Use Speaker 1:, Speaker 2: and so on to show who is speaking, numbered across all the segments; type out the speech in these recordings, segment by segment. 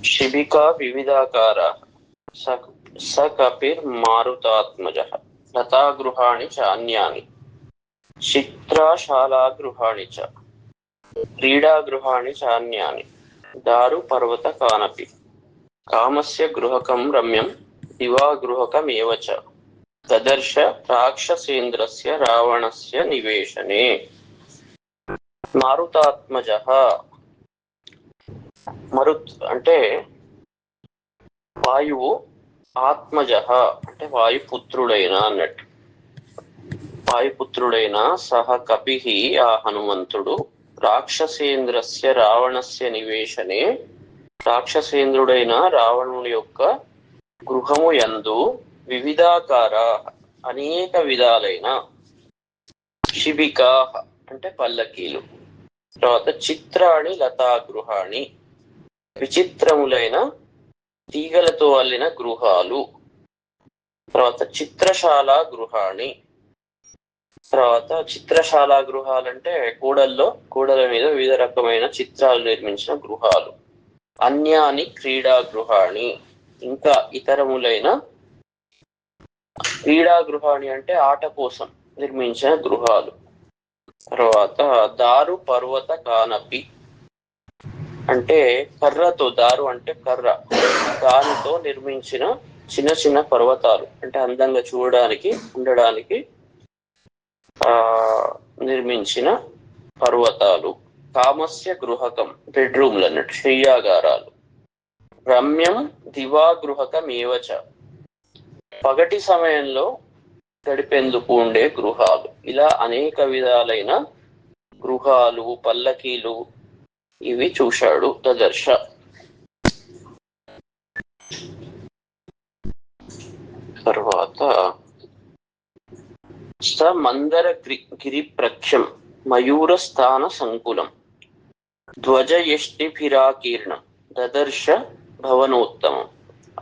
Speaker 1: शिबिका विविधाकारा स कपिर्मारुतात्मजः लतागृहाणि च अन्यानि चित्राशालागृहाणि च क्रीडागृहाणि च अन्यानि दारुपर्वतकानपि कामस्य गृहकं रम्यं दिवागृहकमेव च ददर्श राक्षसेन्द्रस्य रावणस्य निवेशने। మారుతాత్మజః, మరుత్ అంటే వాయువు, ఆత్మజః అంటే వాయుపుత్రుడైన అన్నట్టు. వాయుపుత్రుడైన సహ కపిః ఆ హనుమంతుడు రాక్షసేంద్రస్య రావణస్య నివేశనే రాక్షసేంద్రుడైన రావణుని యొక్క గృహము యందు వివిధాకార అనేక విధాలైన శిబికా అంటే పల్లకీలు, తర్వాత చిత్రాణి లతాగృహాణి విచిత్రములైన తీగలతో అల్లిన గృహాలు, తర్వాత చిత్రశాల గృహాణి, తర్వాత చిత్రశాల గృహాలంటే కూడల మీద వివిధ రకమైన చిత్రాలు నిర్మించిన గృహాలు, అన్యాని క్రీడా గృహాణి ఇంకా ఇతరములైన క్రీడా గృహాణి అంటే ఆట కోసం నిర్మించిన గృహాలు, తర్వాత దారు పర్వత కానపి అంటే కర్రతో, దారు అంటే కర్ర, దానితో నిర్మించిన చిన్న చిన్న పర్వతాలు అంటే అందంగా చూడడానికి ఉండడానికి నిర్మించిన పర్వతాలు, కామస్య గృహకం బెడ్రూమ్లు అన్నట్టు శయ్యాగారాలు, రమ్యం దివాగృహకం ఏవచ పగటి సమయంలో గడిపేందుకు ఉండే గృహాలు, ఇలా అనేక విధాలైన గృహాలు పల్లకీలు ఇవి చూశాడు దదర్శ. తర్వాత స మందర గిరి ప్రఖ్యం మయూర స్థాన సంకులం ధ్వజయష్టిభిరాకీర్ణం దదర్శ భవనోత్తమం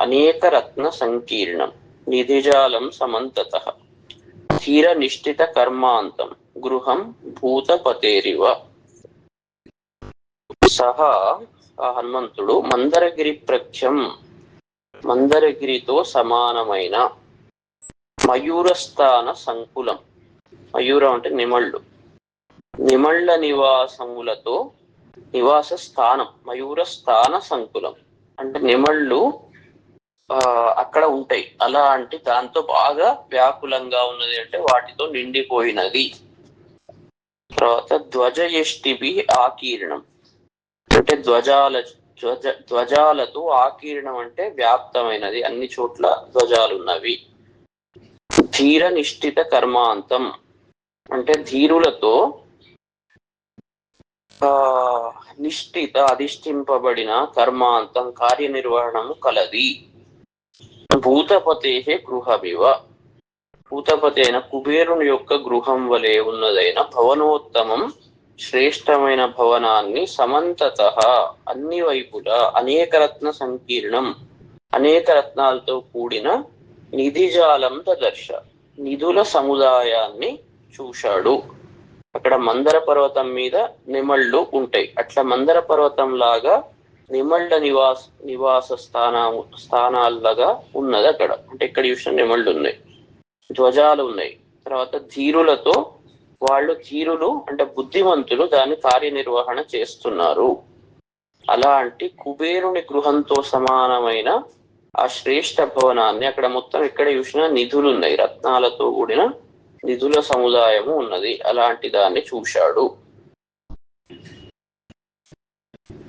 Speaker 1: అనేక రత్న సంకీర్ణం నిధిజాలం సమంతతః ధీర నిష్ఠిత కర్మాంతం గృహం భూతపతేరివ. సహా ఆ హనుమంతుడు మందరగిరి ప్రఖ్యం మందరగిరితో సమానమైన మయూరస్థాన సంకులం, మయూరం అంటే నిమళ్ళు, నిమళ్ళ నివాసములతో నివాస స్థానం మయూర స్థాన సంకులం అంటే నిమళ్ళు అక్కడ ఉంటాయి, అలాంటి దాంతో బాగా వ్యాకులంగా ఉన్నది అంటే వాటితో నిండిపోయినది. తర్వాత ధ్వజయష్టిభి ఆకీర్ణం అంటే ధ్వజాలతో ఆకీర్ణం అంటే వ్యాప్తమైనది, అన్ని చోట్ల ధ్వజాలు ఉన్నవి. ధీర నిష్ఠిత కర్మాంతం అంటే ధీరులతో నిష్ఠిత అధిష్ఠింపబడిన కర్మాంతం కార్యనిర్వహణము కలది. భూతపతే గృహమివ భూతపతి అయిన కుబేరుని యొక్క గృహం వలె ఉన్నదైన భవనోత్తమం శ్రేష్టమైన భవనాన్ని సమంతతః అన్ని వైపులా అనేక రత్న సంకీర్ణం అనేక రత్నాలతో కూడిన నిధిజాలం దదర్శ నిధుల సముదాయాన్ని చూశాడు. అక్కడ మందర పర్వతం మీద నిమళ్ళు ఉంటాయి, అట్లా మందర పర్వతం లాగా నిమళ్ళ నివాస స్థానాల్లాగా ఉన్నది అక్కడ. అంటే ఇక్కడ చూసిన నిమళ్ళు ఉన్నాయి, ధ్వజాలు ఉన్నాయి. తర్వాత ధీరులతో, వాళ్ళు ధీరులు అంటే బుద్ధిమంతులు, దాన్ని కార్యనిర్వహణ చేస్తున్నారు. అలాంటి కుబేరుని గృహంతో సమానమైన ఆ శ్రేష్ఠ భవనాన్ని అక్కడ మొత్తం ఎక్కడ చూసినా నిధులు ఉన్నాయి, రత్నాలతో కూడిన నిధుల సముదాయము ఉన్నది, అలాంటి దాన్ని చూశాడు.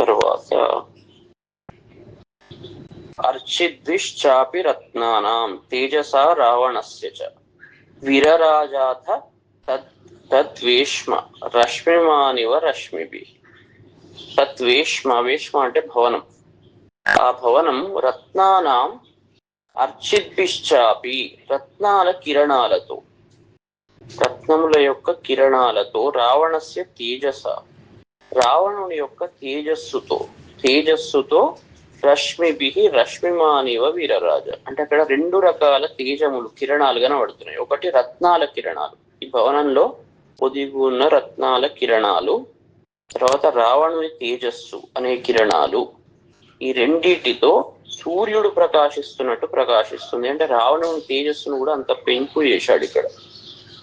Speaker 1: తర్వాత అర్చిద్విశ్చాపి రత్నానాం తేజసా రావణస్య చ విరరాజాథ తద్వేష్మ రశ్మిమానివ రశ్మిభి. తద్వేష్మ, వేష్మ అంటే భవనం, ఆ భవనం రత్నానాం అర్చిద్భిశ్చాపి రత్నాల కిరణాలతో, రత్నముల యొక్క కిరణాలతో, రావణస్య తేజస రావణుని యొక్క తేజస్సుతో రశ్మిభి రశ్మిమానివ వీరరాజ అంటే అక్కడ రెండు రకాల తేజములు కిరణాలు కనబడుతున్నాయి. ఒకటి రత్నాల కిరణాలు, ఈ భవనంలో పొదిగి ఉన్న రత్నాల కిరణాలు, తర్వాత రావణుని తేజస్సు అనే కిరణాలు, ఈ రెండిటితో సూర్యుడు ప్రకాశిస్తున్నట్టు ప్రకాశిస్తుంది. అంటే రావణుని తేజస్సును కూడా అంత పెంపు చేశాడు ఇక్కడ.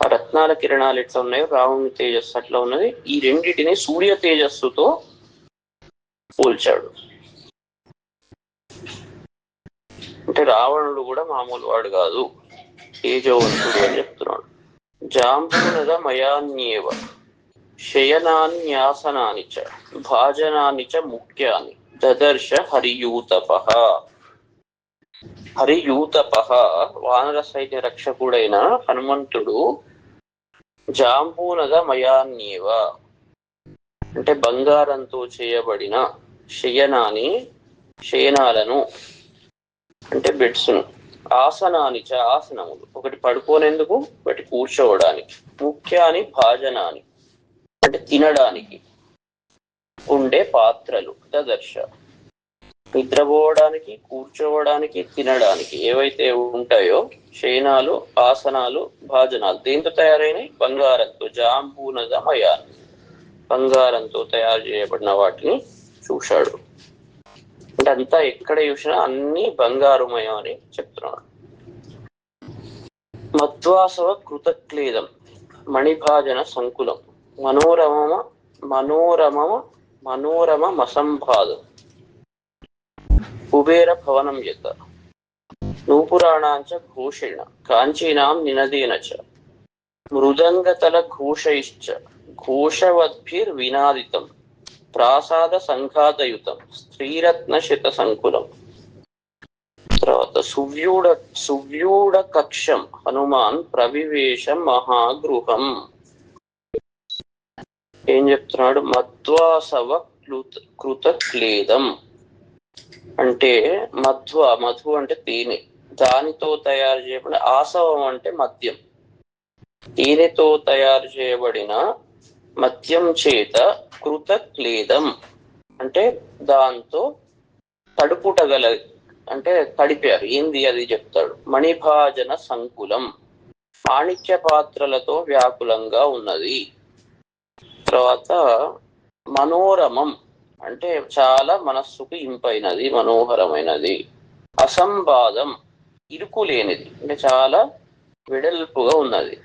Speaker 1: ఆ రత్నాల కిరణాలు ఎట్లా ఉన్నాయో రావణుని తేజస్సు అట్లా ఉన్నది. ఈ రెండిటిని సూర్య తేజస్సుతో పోల్చాడు. అంటే రావణుడు కూడా మామూలు వాడు కాదు, తేజవంతుడు అని చెప్తున్నాడు. జాంబూనద మయాన్యేవ శయనాన్యాసనాని చ భాజనాని చ ముఖ్యాని దదర్శ హరియూతపః. హరియూతపః వానర సైన్య రక్షకుడైన హనుమంతుడు జాంబూనద మయాన్యేవ అంటే బంగారంతో చేయబడిన శయనాని శయనాలను అంటే బెడ్స్ను, ఆసనానిచ ఆసనములు ఒకటి పడుకోనేందుకు ఒకటి కూర్చోవడానికి, ముఖ్యాని భాజనాని అంటే తినడానికి ఉండే పాత్రలు, దదర్శ నిద్రపోవడానికి కూర్చోవడానికి తినడానికి ఏవైతే ఉంటాయో శయనాలు ఆసనాలు భాజనాలు దేంతో తయారైనవి? బంగారంతో. జాంబూనద మయాన్ బంగారంతో తయారు చేయబడిన వాటిని చూశాడు. అంటే అంతా ఎక్కడ చూసినా అన్ని బంగారుమయం అని చెప్తున్నాడు. మధ్వాసవ కృతక్లేదం మణిభాజన సంకులం మనోరమ మసంభాదం కుబేర భవనం యత నూపురాణాంచ ఘోషేణ కాంచీనాం నినదేన చ మృదంగతల ఘోషైశ్చ ఘోషవద్భిర్వినాదితం ప్రాసాద సంఘాతయుతం స్త్రీరత్న శత సంకులం. తర్వాత సువ్యూఢ కక్షం హనుమాన్ ప్రవివేశం మహాగృహం. ఏం చెప్తున్నాడు? మధ్వాసవ కృత క్లేదం అంటే మధు అంటే తేనె, దానితో తయారు చేయబడిన, ఆసవం అంటే మద్యం, తేనెతో తయారు చేయబడిన మద్యం చేత కృత క్లేదం అంటే దాంతో తడుపుటగల అంటే తడిపారు. ఏంది అది చెప్తాడు. మణిభాజన సంకులం మాణిక్య పాత్రలతో వ్యాకులంగా ఉన్నది. తర్వాత మనోరమం అంటే చాలా మనస్సుకు ఇంపైనది, మనోహరమైనది. అసంబాదం ఇరుకు లేనిది అంటే చాలా వెడల్పుగా ఉన్నది.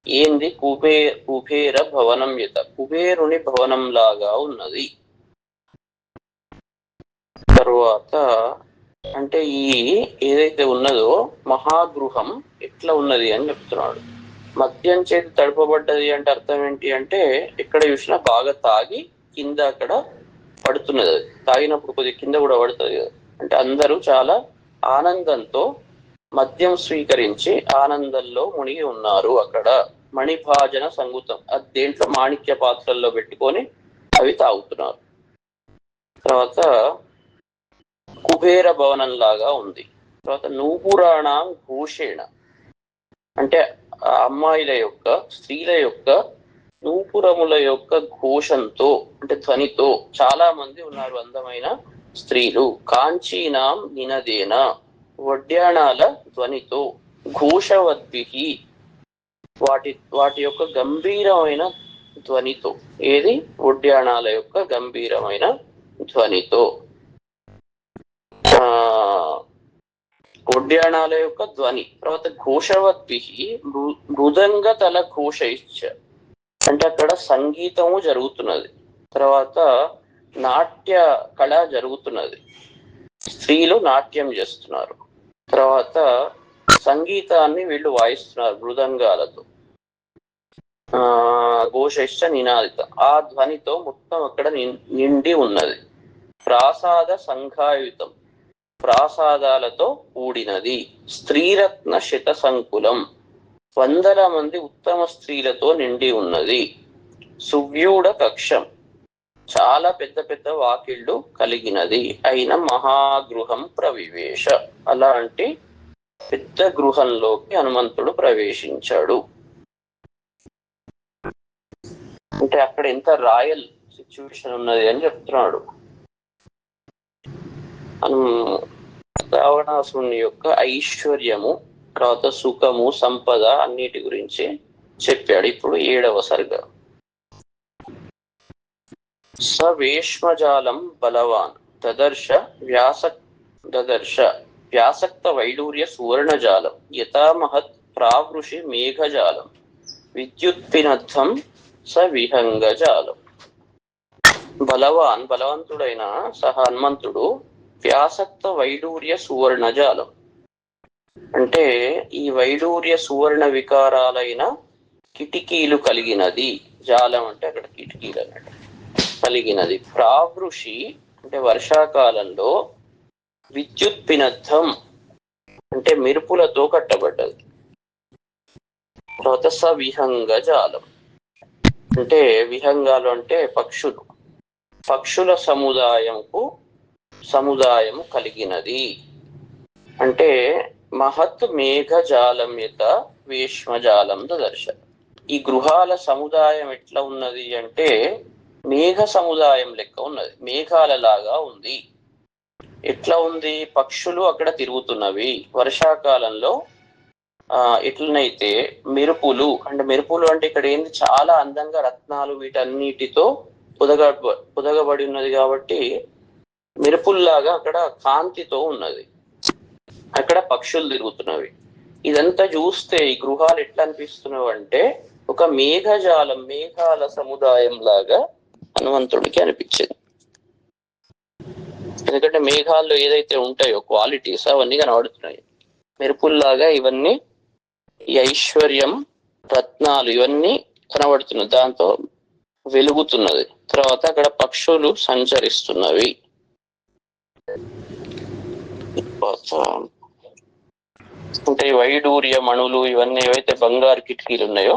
Speaker 1: ఏంది? కుబేర భవనం యత కుబేరుని భవనం లాగా ఉన్నది. తరువాత అంటే ఈ ఏదైతే ఉన్నదో మహాగృహం ఎట్లా ఉన్నది అని చెప్తున్నాడు. మద్యం చేతి తడపబడ్డది అంటే అర్థం ఏంటి అంటే ఎక్కడ చూసినా బాగా తాగి కింద అక్కడ పడుతున్నది. అది తాగినప్పుడు కొద్దిగా కింద కూడా పడుతుంది కదా. అంటే అందరూ చాలా ఆనందంతో మద్యం స్వీకరించి ఆనందంలో మునిగి ఉన్నారు. అక్కడ మణిభాజన సంగీతం అది దేంట్లో మాణిక్య పాత్రల్లో పెట్టుకొని అవి తాగుతున్నారు. తర్వాత కుబేర భవనం లాగా ఉంది. తర్వాత నూపురాణం ఘోషేణ అంటే అమ్మాయిల యొక్క స్త్రీల యొక్క నూపురముల యొక్క ఘోషంతో అంటే ధ్వనితో చాలా మంది ఉన్నారు అందమైన స్త్రీలు. కాంచీనాం నినదేన వడ్యాణాల ధ్వనితో ఘోషవద్భిహి వాటి యొక్క గంభీరమైన ధ్వనితో. ఏది? వడ్యాణాల యొక్క గంభీరమైన ధ్వనితో. వడ్యాణాల యొక్క ధ్వని. తర్వాత ఘోషవద్భిహి మృదంగ తల ఘోషైశ్చ అంటే అక్కడ సంగీతము జరుగుతున్నది. తర్వాత నాట్య కళ జరుగుతున్నది, స్త్రీలు నాట్యం చేస్తున్నారు. తర్వాత సంగీతాన్ని వీళ్ళు వాయిస్తున్నారు మృదంగాలతో. ఘోషైశ్చ నినాదిత ఆ ధ్వనితో మొత్తం అక్కడ నిండి ఉన్నది. ప్రాసాద సంఘాయుతం ప్రాసాదాలతో కూడినది. స్త్రీరత్న శత సంకులం 100 మంది ఉత్తమ స్త్రీలతో నిండి ఉన్నది. సువ్యూఢ కక్షం చాలా పెద్ద పెద్ద వాకిళ్లు కలిగినది అయిన మహాగృహం ప్రవివేశ అలాంటి పెద్ద గృహంలోకి హనుమంతుడు ప్రవేశించాడు. అంటే అక్కడ ఎంత రాయల్ సిచ్యువేషన్ ఉన్నది అని చెప్తున్నాడు. రావణాసురుని యొక్క ఐశ్వర్యము, తర్వాత సుఖము, సంపద అన్నిటి గురించి చెప్పాడు. ఇప్పుడు 7వ సర్గ. సవేష్మజాలం బలవాన్ దదర్శ వ్యాస దదర్శ వ్యాసక్త వైడూర్య సువర్ణజాలం యథామహత్ ప్రావృషి మేఘజాలం విద్యుత్పినద్ధం స విహంగజాలం. బలవంతుడైన సహ హనుమంతుడు వ్యాసక్త వైడూర్య సువర్ణజాలం అంటే ఈ వైడూర్య సువర్ణ వికారాలైన కిటికీలు కలిగినది. జాలం అంటే అక్కడ కిటికీలు అన్నట్టు కలిగినది. ప్రావృషి అంటే వర్షాకాలంలో, విద్యుత్ పినద్ధం అంటే మెరుపులతో కట్టబడ్డది. తర్వాత స విహంగ జాలం అంటే విహంగాలు అంటే పక్షులు, పక్షుల సముదాయము కలిగినది. అంటే మహత్ మేఘజాలం యత వేష్మజాలం దదర్శ. ఈ గృహాల సముదాయం ఎట్లా ఉన్నది అంటే మేఘ సముదాయం లెక్క ఉన్నది, మేఘాల లాగా ఉంది. ఎట్లా ఉంది? పక్షులు అక్కడ తిరుగుతున్నవి. వర్షాకాలంలో ఎట్లనైతే మెరుపులు అంటే ఇక్కడ ఏంది, చాలా అందంగా రత్నాలు వీటన్నిటితో పొదగబడి ఉన్నది కాబట్టి మెరుపుల్లాగా అక్కడ కాంతితో ఉన్నది. అక్కడ పక్షులు తిరుగుతున్నవి. ఇదంతా చూస్తే ఈ గృహాలు ఎట్లా అనిపిస్తున్నావు అంటే ఒక మేఘజాలం, మేఘాల సముదాయం లాగా హనుమంతుడికి అనిపించింది. ఎందుకంటే మేఘాల్లో ఏదైతే ఉంటాయో క్వాలిటీస్ అవన్నీ కనబడుతున్నాయి. మెరుపుల్లాగా ఇవన్నీ, ఈ ఐశ్వర్యం, రత్నాలు ఇవన్నీ కనబడుతున్నాయి, దాంతో వెలుగుతున్నది. తర్వాత అక్కడ పక్షులు సంచరిస్తున్నవి. అంటే వైడూర్య మణులు ఇవన్నీ ఏవైతే బంగారు కిటికీలు ఉన్నాయో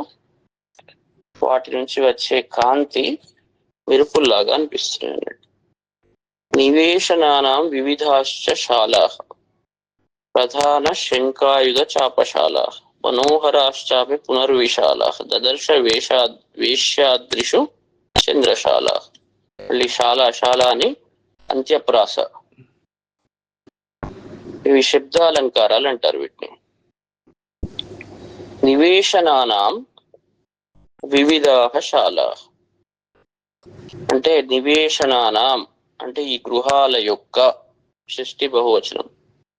Speaker 1: వాటి నుంచి వచ్చే కాంతి మెరుపుల్లాగా అనిపిస్తున్నాయి అన్నట్టు. నివేశనానాం వివిధాశ్చ శాలా ప్రధాన శంకాయుధ చాపశాలా మనోహరాశ్చాపి పునర్విశాలా దదర్శ వేశ్యాద్రిషు చంద్రశాల. మళ్ళీ శాల అని అంత్యప్రాస, ఇవి శబ్దాలంకారాలు అంటారు వీటిని. నివేశనానాం వివిధాః శాలాః అంటే నివేశనానాం అంటే ఈ గృహాల యొక్క, షష్ఠి బహువచనం,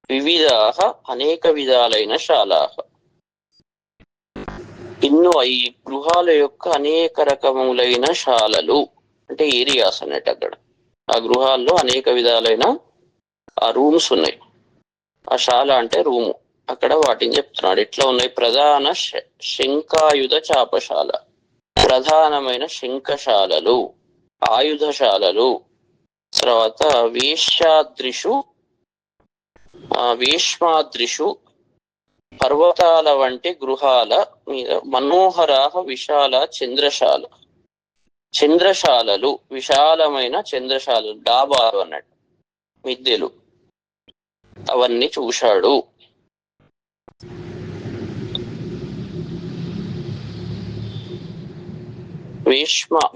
Speaker 1: వివిధాః అనేక విధాలైన శాలాః. ఈ గృహాల యొక్క అనేక రకములైన శాలలు అంటే ఏరియాస్ అన్నట్టు. అక్కడ ఆ గృహాల్లో అనేక విధాలైన ఆ రూమ్స్ ఉన్నాయి. ఆ శాల అంటే రూము. అక్కడ వాటిని చెప్తున్నాడు. ఎట్లా ఉన్నాయి? ప్రధాన శంఖాయుధ చాపశాల, ప్రధానమైన శంఖశాలలు, ఆయుధశాలలు. తర్వాత వేష్మాద్రిషు పర్వతాల వంటి గృహాల మీద, మనోహరాహ విశాల చంద్రశాలలు, విశాలమైన చంద్రశాలలు, డాబాలు అన్నట్టు, మిద్దెలు, అవన్నీ చూశాడు.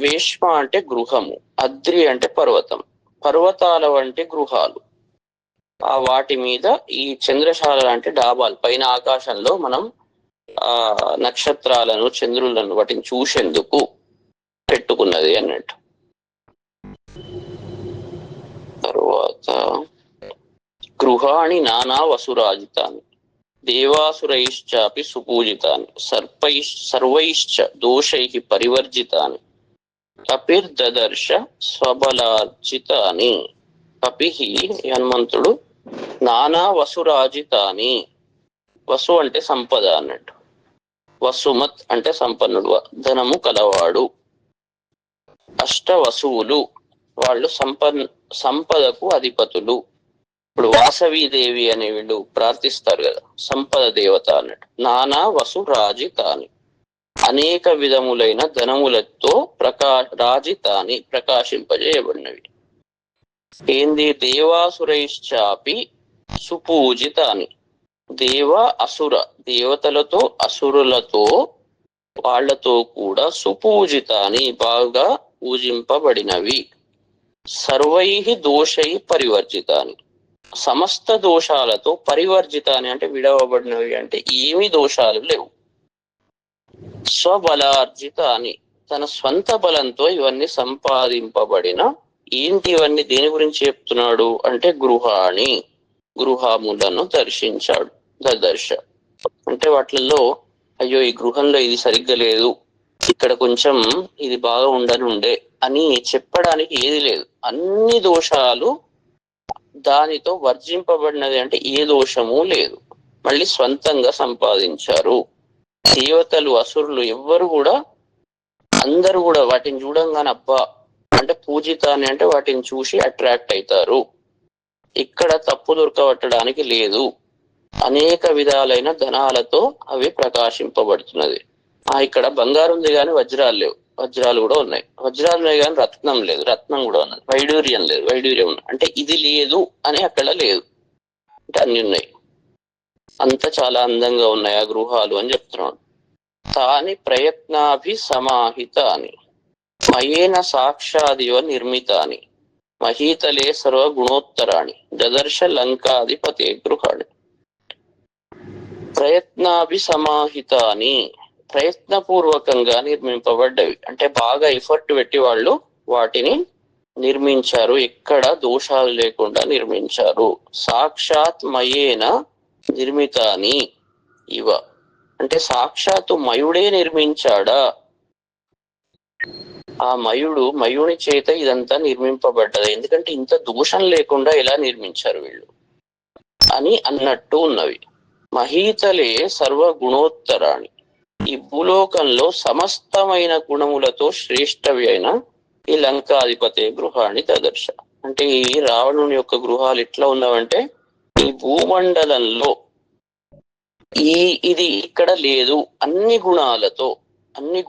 Speaker 1: వేష్మ అంటే గృహము, అద్రి అంటే పర్వతం, పర్వతాల వంటి గృహాలు. ఆ వాటి మీద ఈ చంద్రశాల అంటే డాబాలు, పైన ఆకాశంలో మనం నక్షత్రాలను, చంద్రులను వాటిని చూసేందుకు పెట్టుకున్నది అన్నట్టు. తరువాత గృహాణి నానా వసురాజితాన్ని దేవాసురైశ్చాపి సుపూజితాన్ని సర్వైశ్చ దోషైః పరివర్జితాన్ని కపిర్దదర్శ స్వబలార్జితాని. కపిః హనుమంతుడు నానా వసురాజితాని, వసు అంటే సంపద అన్నట్టు, వసుమత్ అంటే సంపన్నుడు, ధనము కలవాడు. అష్ట వసువులు వాళ్ళు సంపదకు అధిపతులు. ఇప్పుడు వాసవీదేవి అనే వీళ్ళు ప్రార్థిస్తారు కదా, సంపద దేవత అన్నట్టు. నానా వసురాజితాని అనేక విధములైన ధనములతో రాజితాని ప్రకాశింపజేయబడినవి. ఏంది? దేవాసురైశ్చాపి సుపూజితాని, దేవ అసుర దేవతలతో అసురులతో వాళ్లతో కూడా సుపూజితాని బాగా పూజింపబడినవి. సర్వైః దోషై పరివర్జితాని సమస్త దోషాలతో, పరివర్జితాని అంటే విడవబడినవి అంటే ఏమి దోషాలు లేవు. స్వబలార్జితాని తన స్వంత బలంతో ఇవన్నీ సంపాదింపబడిన ఏంటి ఇవన్నీ దేని గురించి చెప్తున్నాడు అంటే గృహాణి, గృహములను దర్శించాడు. దదర్శ అంటే వాటిల్లో అయ్యో ఈ గృహంలో ఇది సరిగ్గా లేదు, ఇక్కడ కొంచెం ఇది బాగా ఉండని ఉండే అని చెప్పడానికి ఏది లేదు. అన్ని దోషాలు దానితో వర్జింపబడినది, అంటే ఏ దోషము లేదు. మళ్ళీ స్వంతంగా సంపాదించారు. దేవతలు అసురులు ఎవ్వరు కూడా, అందరూ కూడా వాటిని చూడంగానే అబ్బా అంటే పూజితాన్ని అంటే వాటిని చూసి అట్రాక్ట్ అవుతారు. ఇక్కడ తప్పు దొరకబట్టడానికి లేదు. అనేక విధాలైన ధనాలతో అవి ప్రకాశింపబడుతున్నది. ఇక్కడ బంగారం ఉంది కానీ వజ్రాలు లేవు, వజ్రాలు కూడా ఉన్నాయి. వజ్రాలు ఉన్నాయి కానీ రత్నం లేదు, రత్నం కూడా ఉన్నది. వైడూర్యం లేదు, వైడూర్యం ఉన్నది. అంటే ఇది లేదు అని అక్కడ లేదు, అంటే అన్ని ఉన్నాయి. అంత చాలా అందంగా ఉన్నాయి ఆ గృహాలు అని చెప్తున్నాడు. తాని ప్రయత్నాభి సమాహిత అని మయేన సాక్షాదివ నిర్మితాని మహీతలే సర్వ గుణోత్తరాణి దదర్శ లంకాధిపతే గృహాణి. ప్రయత్నాభి సమాహితాని ప్రయత్నపూర్వకంగా నిర్మింపబడ్డవి, అంటే బాగా ఎఫర్ట్ పెట్టి వాళ్ళు వాటిని నిర్మించారు, ఎక్కడ దోషాలు లేకుండా నిర్మించారు. సాక్షాత్ మయేన నిర్మితాని ఇవ అంటే సాక్షాత్తు మయుడే నిర్మించాడా, ఆ మయుని చేత ఇదంతా నిర్మింపబడ్డది. ఎందుకంటే ఇంత దోషం లేకుండా ఎలా నిర్మించారు వీళ్ళు అని అన్నట్టు ఉన్నవి. మహీతలే సర్వ గుణోత్తరాణి ఈ భూలోకంలో సమస్తమైన గుణములతో శ్రేష్టవి అయిన ఈ లంకాధిపతి గృహాన్ని దదర్శ. అంటే ఈ రావణుని యొక్క గృహాలు ఎట్లా ఉన్నావంటే ఈ భూమండలంలో ఇది ఇక్కడ లేదు, అన్ని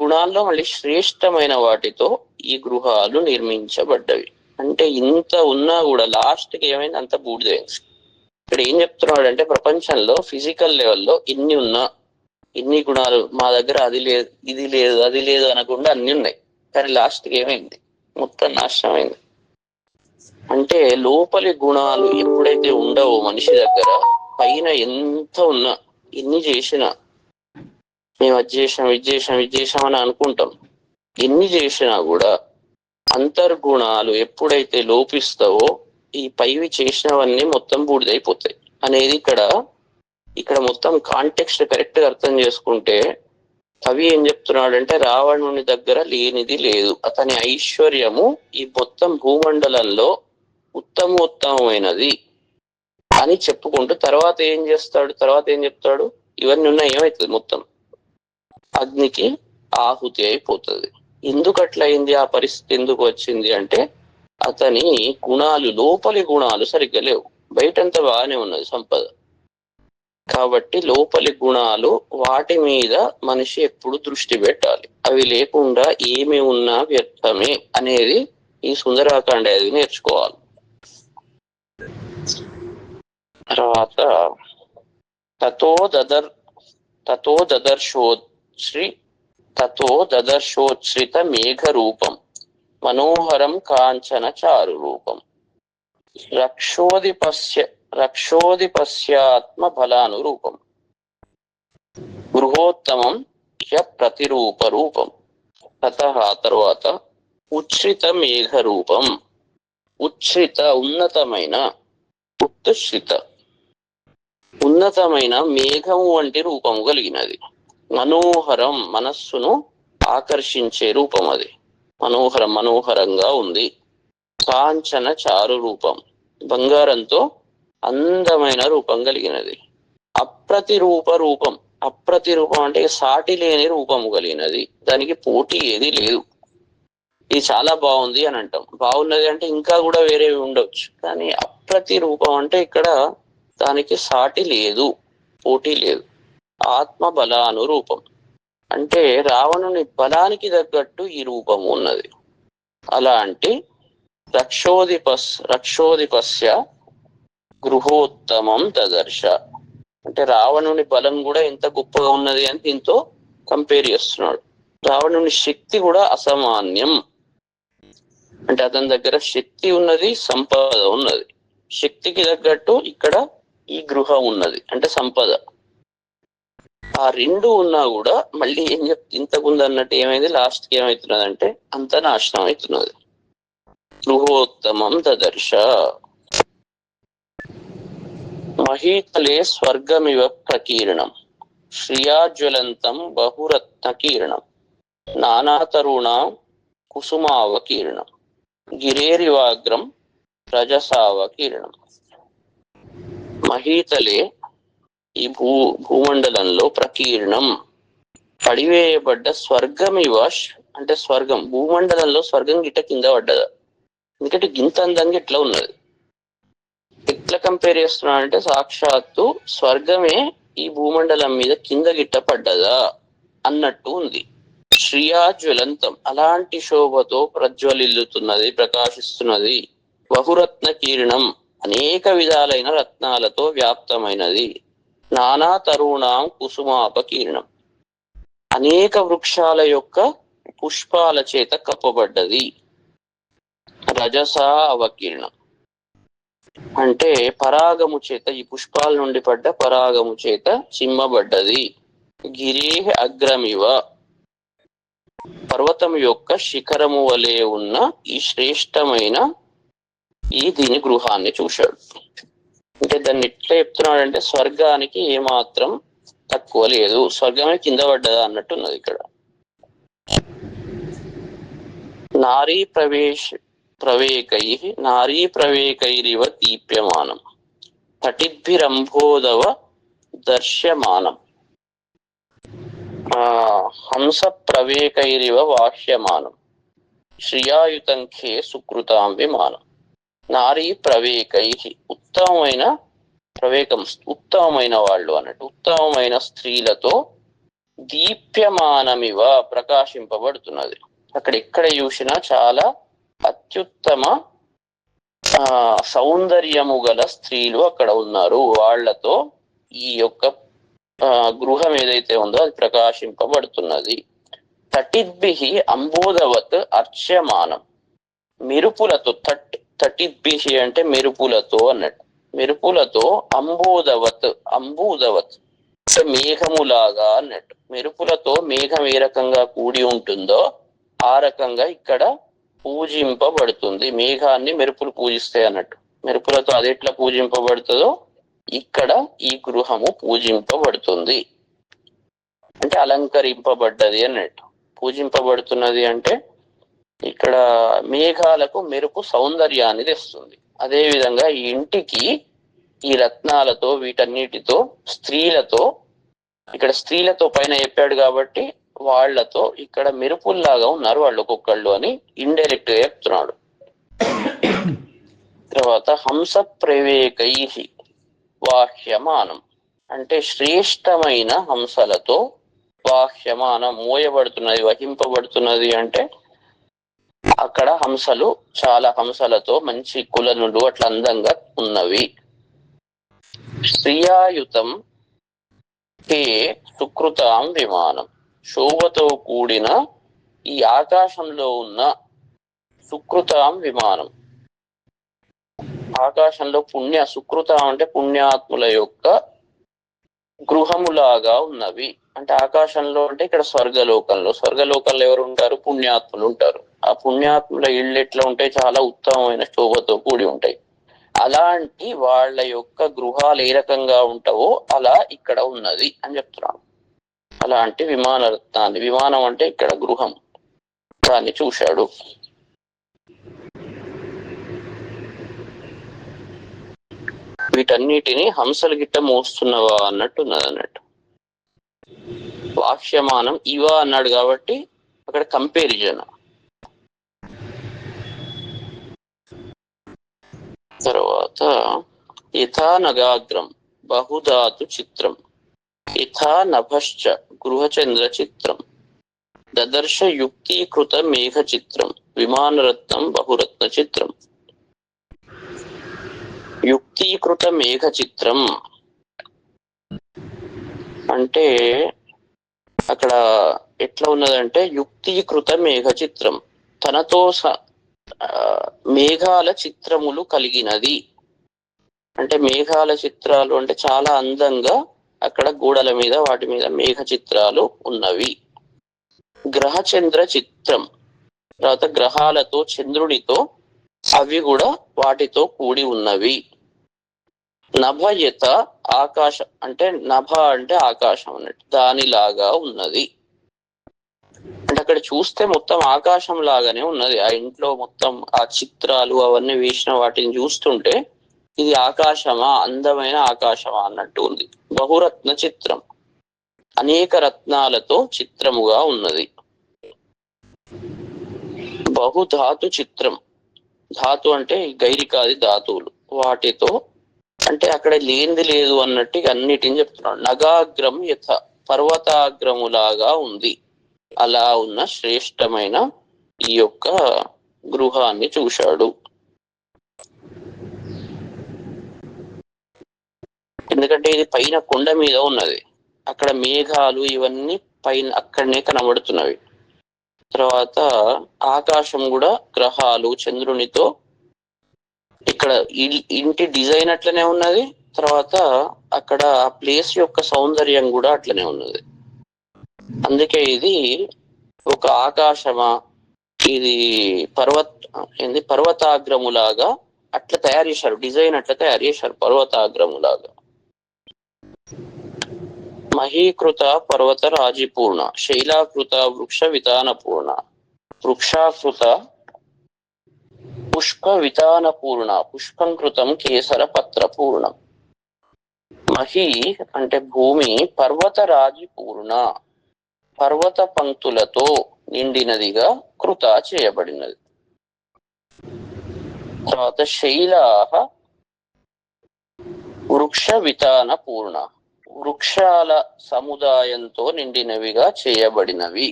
Speaker 1: గుణాల్లో మళ్ళీ శ్రేష్టమైన వాటితో ఈ గృహాలు నిర్మించబడ్డవి. అంటే ఇంత ఉన్నా కూడా లాస్ట్ కి ఏమైంది, అంత బూడిదైంది. ఇక్కడ ఏం చెప్తున్నాడు అంటే ప్రపంచంలో ఫిజికల్ లెవెల్లో ఇన్ని గుణాలు మా దగ్గర అది లేదు ఇది లేదు అది లేదు అనకుండా అన్ని ఉన్నాయి, కానీ లాస్ట్ కి ఏమైంది, మొత్తం నాశనం అయింది. అంటే లోపలి గుణాలు ఎప్పుడైతే ఉండవో మనిషి దగ్గర, పైన ఎంత ఉన్నా ఎన్ని చేసినా మేము ఇది చేసాం అని అనుకుంటాం, ఎన్ని చేసినా కూడా అంతర్గుణాలు ఎప్పుడైతే లోపిస్తావో ఈ పైవి చేసినవన్నీ మొత్తం బూడిదైపోతాయి అనేది ఇక్కడ మొత్తం కాంటెక్స్ట్ కరెక్ట్ గా అర్థం చేసుకుంటే కవి ఏం చెప్తున్నాడంటే రావణుని దగ్గర లేనిది లేదు, అతని ఐశ్వర్యము ఈ మొత్తం భూమండలంలో ఉత్తమోత్తమైనది అని చెప్పుకుంటూ తర్వాత ఏం చెప్తాడు, ఇవన్నీ ఉన్నాయి ఏమవుతుంది, మొత్తం అగ్నికి ఆహుతి అయిపోతుంది. ఎందుకు అట్లయింది, ఆ పరిస్థితి ఎందుకు వచ్చింది అంటే అతని గుణాలు, లోపలి గుణాలు సరిగ్గా లేవు, బయటంతా బాగానే ఉన్నది సంపద. కాబట్టి లోపలి గుణాలు వాటి మీద మనిషి ఎప్పుడు దృష్టి పెట్టాలి, అవి లేకుండా ఏమి ఉన్నా వ్యర్థమే అనేది ఈ సుందరాకాండ అది నేర్చుకోవాలి. తర్వాత తతో దదర్శోచ్రిత మేఘ రూపం మనోహరం కాంచన చారు రూపం రక్షోదిపశ్యాత్మ బలానురూపం గృహోత్తమం ప్రతిరూప రూపం. తర్వాత ఉచ్ఛ్రిత మేఘ రూపం, ఉన్నతమైన ఉన్నతమైన మేఘము వంటి రూపము కలిగినది. మనోహరం మనస్సును ఆకర్షించే రూపం అది, మనోహరంగా ఉంది. కాంచన చారు రూపం బంగారంతో అందమైన రూపం కలిగినది. అప్రతిరూపం అంటే సాటి లేని రూపము కలిగినది, దానికి పోటీ ఏది లేదు. ఇది చాలా బాగుంది అని అంటాం, బాగున్నది అంటే ఇంకా కూడా వేరేవి ఉండొచ్చు, కానీ అప్రతిరూపం అంటే ఇక్కడ దానికి సాటి లేదు, పోటీ లేదు. ఆత్మ బలానురూపం అంటే రావణుని బలానికి తగ్గట్టు ఈ రూపము ఉన్నది. అలాంటి రక్షోదిపస్య గృహోత్తమం దదర్శ అంటే రావణుని బలం కూడా ఎంత గొప్పగా ఉన్నది అని దీంతో కంపేర్ చేస్తున్నాడు. రావణుని శక్తి కూడా అసామాన్యం, అంటే అతని దగ్గర శక్తి ఉన్నది, సంపద ఉన్నది. శక్తికి తగ్గట్టు ఇక్కడ ఈ గృహం ఉన్నది అంటే సంపద. ఆ రెండు ఉన్నా కూడా మళ్ళీ ఏం ఇంతకుంది అన్నట్టు ఏమైంది, లాస్ట్ కి ఏమవుతున్నది అంటే అంత నాశనం అవుతున్నది. గృహోత్తమం దదర్శ. మహీతలే స్వర్గమివ ప్రకీర్ణం శ్రియాజ్వలంతం బహురత్నకీర్ణం నానాతరుణాం కుసుమావకీర్ణం గిరేరివాగ్రం రజసావకీర్ణం. మహీతలే ఈ భూమండలంలో ప్రకీర్ణం పడివేయబడ్డ స్వర్గమివ, అంటే స్వర్గం భూమండలంలో స్వర్గం గిట్ట కింద పడ్డదా, ఎందుకంటే గింత అందంగా ఇట్లా ఉన్నది. ఎట్లా కంపేర్ చేస్తున్నా అంటే సాక్షాత్తు స్వర్గమే ఈ భూమండలం మీద కింద గిట్ట పడ్డదా అన్నట్టు ఉంది. శ్రియా జ్వలంతం అలాంటి శోభతో ప్రజ్వలిల్లుతున్నది, ప్రకాశిస్తున్నది. బహురత్న కీర్ణం అనేక విధాలైన రత్నాలతో వ్యాప్తమైనది. నానా తరుణాం కుసుమాపకీర్ణం అనేక వృక్షాల యొక్క పుష్పాల చేత కప్పబడ్డది. రజసా అవకీర్ణం అంటే పరాగము చేత, ఈ పుష్పాల నుండి పడ్డ పరాగము చేత చిమ్మబడ్డది. గిరేహ అగ్రమివ పర్వతం యొక్క శిఖరము వలె ఉన్న ఈ శ్రేష్టమైన దీని గృహాన్ని చూశాడు. అంటే దాన్ని ఎట్లా చెప్తున్నాడంటే స్వర్గానికి ఏమాత్రం తక్కువ లేదు, స్వర్గమే కింద పడ్డదా అన్నట్టున్నది ఇక్కడ. నారీ ప్రవేకైరివ దీప్యమానం తటిద్భిరంభోదవ దర్శ్యమానం హంస ప్రవేకైరివ వాహ్యమానం శ్రియాయుతంఖే సుకృతాం విమానం. నారీ ప్రవేకై ఉత్తమమైన ప్రవేకం, ఉత్తమమైన వాళ్ళు అన్నట్టు ఉత్తమమైన స్త్రీలతో దీప్యమానమివ ప్రకాశింపబడుతున్నది. అక్కడ ఎక్కడ చూసినా చాలా అత్యుత్తమ సౌందర్యము గల స్త్రీలు అక్కడ ఉన్నారు. వాళ్లతో ఈ యొక్క గృహం ఏదైతే ఉందో అది ప్రకాశింపబడుతున్నది. తటిద్భిహి అంబోధవత్ అర్చ్యమానం మెరుపులతో, తటిద్భిహి అంటే మెరుపులతో అన్నట్టు, మెరుపులతో అంబోధవత్ మేఘములాగా అన్నట్టు, మెరుపులతో మేఘం ఏ రకంగా కూడి ఉంటుందో ఆ రకంగా ఇక్కడ పూజింపబడుతుంది. మేఘాన్ని మెరుపులు పూజిస్తాయి అన్నట్టు, మెరుపులతో అది ఎట్లా పూజింపబడుతుందో ఇక్కడ ఈ గృహము పూజింపబడుతుంది. అంటే అలంకరింపబడ్డది అన్నట్టు. పూజింపబడుతున్నది అంటే ఇక్కడ మేఘాలకు మెరుపు సౌందర్యాన్ని తెస్తుంది. అదే విధంగా ఈ ఇంటికి ఈ రత్నాలతో, వీటన్నిటితో, స్త్రీలతో, ఇక్కడ స్త్రీలతో పైన చెప్పాడు కాబట్టి వాళ్లతో ఇక్కడ మెరుపుల్లాగా ఉన్నారు వాళ్ళు ఒక్కొక్కళ్ళు అని ఇండైరెక్ట్ గా చెప్తున్నాడు. తర్వాత హంస ప్రవేకై వాహ్యమానం అంటే శ్రేష్టమైన హంసలతో వాహ్యమానం మోయబడుతున్నది, వహింపబడుతున్నది. అంటే అక్కడ హంసలు, చాలా హంసలతో మంచి కులనులు అట్లా అందంగా ఉన్నవి. శ్రియాయుతం హే సుకృతాం విమానం శోభతో కూడిన ఈ ఆకాశంలో ఉన్న సుకృతాం విమానం, ఆకాశంలో సుకృతం అంటే పుణ్యాత్ముల యొక్క గృహములాగా ఉన్నవి. అంటే ఆకాశంలో అంటే ఇక్కడ స్వర్గలోకంలో ఎవరు ఉంటారు? పుణ్యాత్ములు ఉంటారు. ఆ పుణ్యాత్ముల ఇళ్ళు ఎట్లా ఉంటాయి? చాలా ఉత్తమమైన శోభతో కూడి ఉంటాయి. అలాంటి వాళ్ళ యొక్క గృహాలు ఏ రకంగా ఉంటావో అలా ఇక్కడ ఉన్నది అని చెప్తున్నాను. అలాంటి విమానరత్నాన్ని, విమానం అంటే ఇక్కడ గృహం, దాన్ని చూశాడు. వీటన్నిటిని హంసలు గిట్ట మోస్తున్నవా అన్నట్టున్నది అన్నట్టు. వాక్ష్యమానం ఇవ అన్నాడు కాబట్టి అక్కడ కంపారిజన్. తర్వాత యథా నగాగ్రం బహుధాతు చిత్రం యథా నభశ్చ గృహచంద్ర చిత్రం దదర్శ యుక్తీకృత మేఘ చిత్రం విమానరత్నం బహురత్న చిత్రం. యుక్తీకృత మేఘ చిత్రం అంటే అక్కడ ఎట్లా ఉన్నదంటే యుక్తీకృత మేఘ చిత్రం తనతో మేఘాల చిత్రములు కలిగినది. అంటే మేఘాల చిత్రాలు అంటే చాలా అందంగా అక్కడ గోడల మీద వాటి మీద మేఘ చిత్రాలు ఉన్నవి. గ్రహచంద్ర చిత్రం తర్వాత గ్రహాలతో, చంద్రుడితో అవి కూడా వాటితో కూడి ఉన్నవి. నభయత ఆకాశం అంటే నభ అంటే ఆకాశం అన్నట్టు, దానిలాగా ఉన్నది. అంటే అక్కడ చూస్తే మొత్తం ఆకాశం లాగానే ఉన్నది. ఆ ఇంట్లో మొత్తం ఆ చిత్రాలు అవన్నీ వేసిన వాటిని చూస్తుంటే ఇది ఆకాశమా, అందమైన ఆకాశమా అన్నట్టు ఉంది. బహురత్న చిత్రం, అనేక రత్నాలతో చిత్రముగా ఉన్నది. బహుధాతు చిత్రం, ధాతు అంటే గైరికాది ధాతువులు, వాటితో అంటే అక్కడ లేనిది లేదు అన్నట్టు అన్నిటిని చెప్తున్నాడు. నగాగ్రం యథ, పర్వతాగ్రములాగా ఉంది. అలా ఉన్న శ్రేష్టమైన ఈ యొక్క గృహాన్ని చూశాడు. ఎందుకంటే ఇది పైన కొండ మీద ఉన్నది, అక్కడ మేఘాలు ఇవన్నీ పైన అక్కడనే కనబడుతున్నవి. తర్వాత ఆకాశం కూడా గ్రహాలు చంద్రునితో, ఇక్కడ ఇంటి డిజైన్ అట్లనే ఉన్నది. తర్వాత అక్కడ ప్లేస్ యొక్క సౌందర్యం కూడా అట్లనే ఉన్నది. అందుకే ఇది ఒక ఆకాశమా, ఇది పర్వతాగ్రములాగా అట్లా తయారు చేశారు, డిజైన్ అట్లా తయారు చేశారు పర్వతాగ్రములాగా. మహీకృత పర్వత రాజిపూర్ణ, శైలాకృత వృక్ష వితానపూర్ణ, వృక్షాకృత పుష్ప వితానపూర్ణ, పుష్పంకృతం కేసర పత్ర పూర్ణం. మహి అంటే భూమి, పర్వత రాజిపూర్ణ పర్వత పంక్తులతో నిండినదిగా కృత చేయబడినది. తర్వాత శైలాహ వృక్ష వితాన పూర్ణ, వృక్షాల సముదాయంతో నిండినవిగా చేయబడినవి.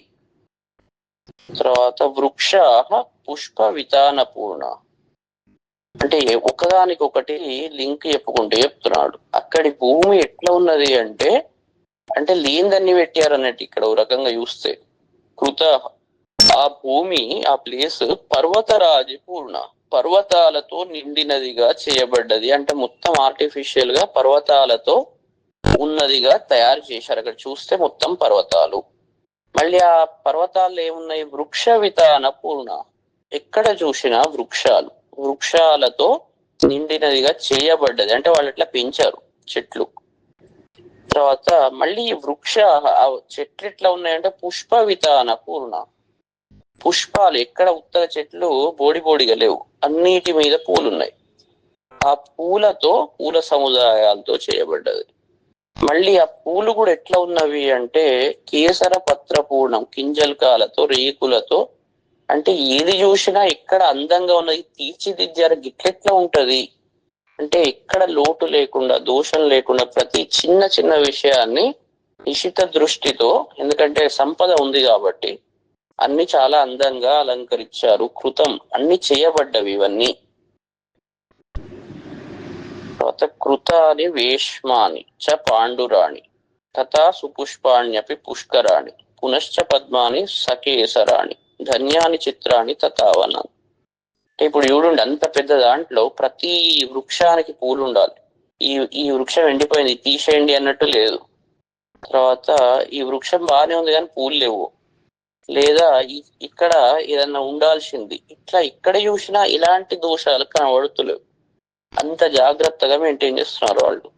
Speaker 1: తర్వాత వృక్షాహ పుష్ప వితాన పూర్ణ అంటే ఒకదానికొకటి లింక్ చెప్పుతున్నాడు. అక్కడి భూమి ఎట్లా ఉన్నది అంటే అంటే లేనిదన్ని పెట్టారు అన్నట్టు. ఇక్కడ ఒక రకంగా చూస్తే కృత ఆ భూమి ఆ ప్లేస్ పర్వతరాజి పూర్ణ, పర్వతాలతో నిండినదిగా చేయబడ్డది. అంటే మొత్తం ఆర్టిఫిషియల్ గా పర్వతాలతో ఉన్నదిగా తయారు చేశారు. అక్కడ చూస్తే మొత్తం పర్వతాలు. మళ్ళీ ఆ పర్వతాల్లో ఏమున్నాయి, వృక్ష వితాన పూర్ణ, ఎక్కడ చూసినా వృక్షాలు, వృక్షాలతో నిండినదిగా చేయబడ్డది. అంటే వాళ్ళు ఎట్లా పెంచారు చెట్లు. తర్వాత మళ్ళీ వృక్ష చెట్లు ఎట్లా ఉన్నాయంటే పుష్ప వితాన పూర్ణ, పుష్పాలు ఎక్కడ ఉత్తర చెట్లు బోడిగా లేవు, అన్నిటి మీద పూలున్నాయి. ఆ పూలతో పూల సముదాయాలతో చేయబడ్డది. మళ్ళీ ఆ పూలు కూడా ఎట్లా ఉన్నవి అంటే కేసర పత్ర పూర్ణం, కింజల్కాలతో రేకులతో. అంటే ఏది చూసినా ఎక్కడ అందంగా ఉన్నది తీర్చిదిద్దారు. గిట్లెట్లా ఉంటది అంటే ఎక్కడ లోటు లేకుండా, దోషం లేకుండా ప్రతి చిన్న చిన్న విషయాన్ని నిశిత దృష్టితో, ఎందుకంటే సంపద ఉంది కాబట్టి అన్ని చాలా అందంగా అలంకరించారు. కృతం అన్ని చేయబడ్డవి ఇవన్నీ. తర్వాత కృతాని వేష్మాని చ పాండురాణి తథా సుపుష్పాణ్యపి పుష్కరాణి పునశ్చ పద్మాని సకేసరాణి ధన్యాని చిత్రాన్ని తథావనాన్ని. ఇప్పుడు చూడండి, అంత పెద్ద దాంట్లో ప్రతి వృక్షానికి పూలు ఉండాలి. ఈ వృక్షం ఎండిపోయింది తీసేయండి అన్నట్టు లేదు. తర్వాత ఈ వృక్షం బాగానే ఉంది కానీ పూలు లేవు, లేదా ఇక్కడ ఏదన్నా ఉండాల్సింది, ఇట్లా ఇక్కడ చూసినా ఇలాంటి దోషాలు కనబడుతులేవు. అంత జాగ్రత్తగా మెయింటైన్ చేస్తున్నారు వాళ్ళు.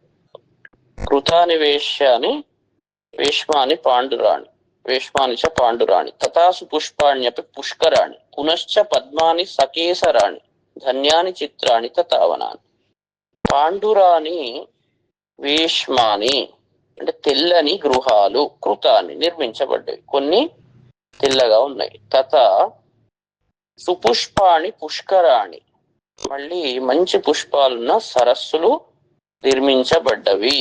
Speaker 1: కృతాని వేష్మాని పాండురాణి, వేష్మాని చ పాండురాణి తథాసు పుష్పాణ్యపి పుష్కరాణి పునశ్చ పద్మాని సకేసరాణి ధన్యాని చిత్రాన్ని తథావనాన్ని. పాండురాని వేష్మాని అంటే తెల్లని గృహాలు, కృతాన్ని నిర్మించబడ్డాయి, కొన్ని తెల్లగా ఉన్నాయి. తథా సుపుష్పాణి పుష్కరాణి మళ్ళీ మంచి పుష్పాలున్న సరస్సులు నిర్మించబడ్డవి.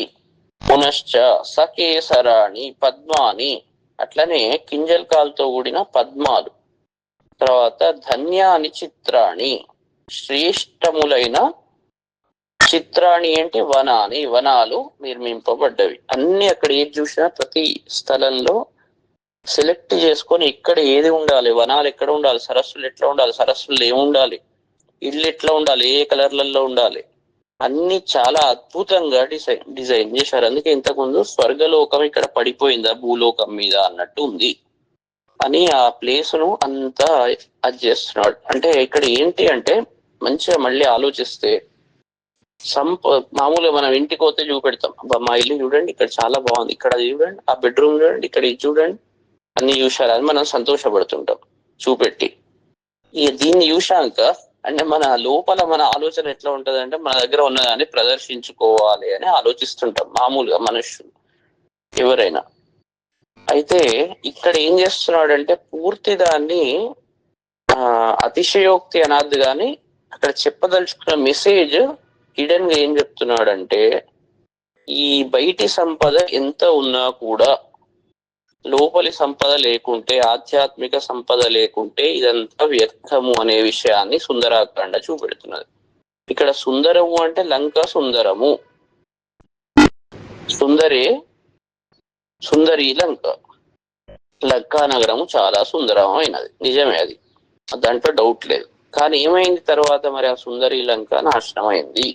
Speaker 1: పునశ్చ సకేసరాణి పద్మాని అట్లనే కింజల్కాలతో కూడిన పద్మాలు. తర్వాత ధన్యాని చిత్రాణి శ్రేష్టములైన చిత్రాణి అంటే వనాని, వనాలు నిర్మింపబడ్డవి. అన్ని అక్కడ ఏది చూసినా ప్రతి స్థలంలో సెలెక్ట్ చేసుకొని ఇక్కడ ఏది ఉండాలి, వనాలు ఎక్కడ ఉండాలి, సరస్సులు ఎట్లా ఉండాలి, సరస్సులు ఏముండాలి, ఇల్లు ఎట్లా ఉండాలి, ఏ కలర్లలో ఉండాలి, అన్ని చాలా అద్భుతంగా డిజైన్ చేశారు. అందుకే ఇంతకుముందు స్వర్గలోకం ఇక్కడ పడిపోయిందా భూలోకం మీద అన్నట్టు ఉంది అని ఆ ప్లేస్ ను అంతా అది చేస్తున్నాడు. అంటే ఇక్కడ ఏంటి అంటే మంచిగా మళ్ళీ ఆలోచిస్తే మామూలుగా మనం ఇంటికి పోతే చూపెడతాం, మా ఇల్లు చూడండి ఇక్కడ చాలా బాగుంది, ఇక్కడ చూడండి ఆ బెడ్రూమ్ చూడండి, ఇక్కడ ఇది చూడండి, అన్ని చూశారు అని మనం సంతోషపడుతుంటాం చూపెట్టి. ఇక దీన్ని చూశాక అంటే మన లోపల మన ఆలోచన ఎట్లా ఉంటది అంటే మన దగ్గర ఉన్నదాన్ని ప్రదర్శించుకోవాలి అని ఆలోచిస్తుంటాం మామూలుగా మనుషులు ఎవరైనా. అయితే ఇక్కడ ఏం చేస్తున్నాడంటే పూర్తి దాన్ని అతిశయోక్తి అనాది కానీ అక్కడ చెప్పదలుచుకున్న మెసేజ్ హిడెన్ గా ఏం చెప్తున్నాడంటే ఈ బయటి సంపద ఎంత ఉన్నా కూడా లోపలి సంపద లేకుంటే, ఆధ్యాత్మిక సంపద లేకుంటే ఇదంతా వ్యర్థము అనే విషయాన్ని సుందరాకాండ చూపెడుతున్నది. ఇక్కడ సుందరము అంటే లంక సుందరము, సుందరి లంక, లంకా నగరము చాలా సుందరమైనది, నిజమే అది, దాంట్లో డౌట్ లేదు. కానీ ఏమైంది తర్వాత మరి ఆ సుందరి లంక నాశనమైంది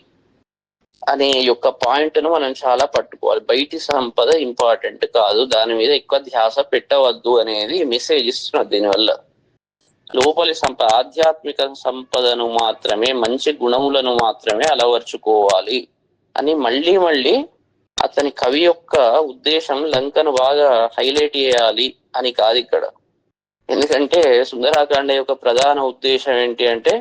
Speaker 1: అనే యొక్క పాయింట్ ను మనం చాలా పట్టుకోవాలి. బయటి సంపద ఇంపార్టెంట్ కాదు, దాని మీద ఎక్కువ ధ్యాస పెట్టవద్దు అనేది మెసేజ్ ఇస్తున్నది. దీనివల్ల లోపలి ఆధ్యాత్మిక సంపదను మాత్రమే, మంచి గుణములను మాత్రమే అలవర్చుకోవాలి అని మళ్ళీ మళ్ళీ అతని కవి యొక్క ఉద్దేశం లంకను బాగా హైలైట్ చేయాలి అని కాదు ఇక్కడ. ఎందుకంటే సుందరాకాండ యొక్క ప్రధాన ఉద్దేశం ఏంటి అంటే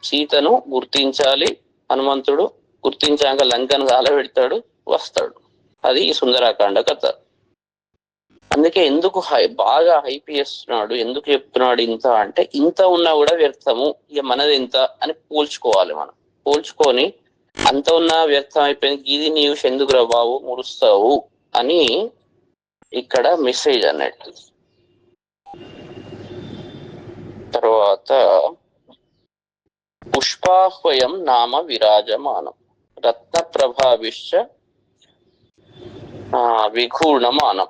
Speaker 1: సీతను గుర్తించాలి హనుమంతుడు, గుర్తించాక లంకను కాలబెడతాడు, వస్తాడు. అది ఈ సుందరాకాండ కథ. అందుకే ఎందుకు బాగా హైప్ చేస్తున్నాడు, ఎందుకు చెప్తున్నాడు ఇంత అంటే ఇంత ఉన్నా కూడా వ్యర్థము, ఇక మనది ఎంత అని పోల్చుకోవాలి. మనం పోల్చుకొని అంత ఉన్నా వ్యర్థం అయిపోయింది, గీది న్యూస్ ఎందుకు రా బాబు మురుస్తావు అని ఇక్కడ మెసేజ్ అన్నట్టు. తర్వాత పుష్పాహ్వయం నామ విరాజమానం రత్న ప్రభావిశ్చ విఘూర్ణమానం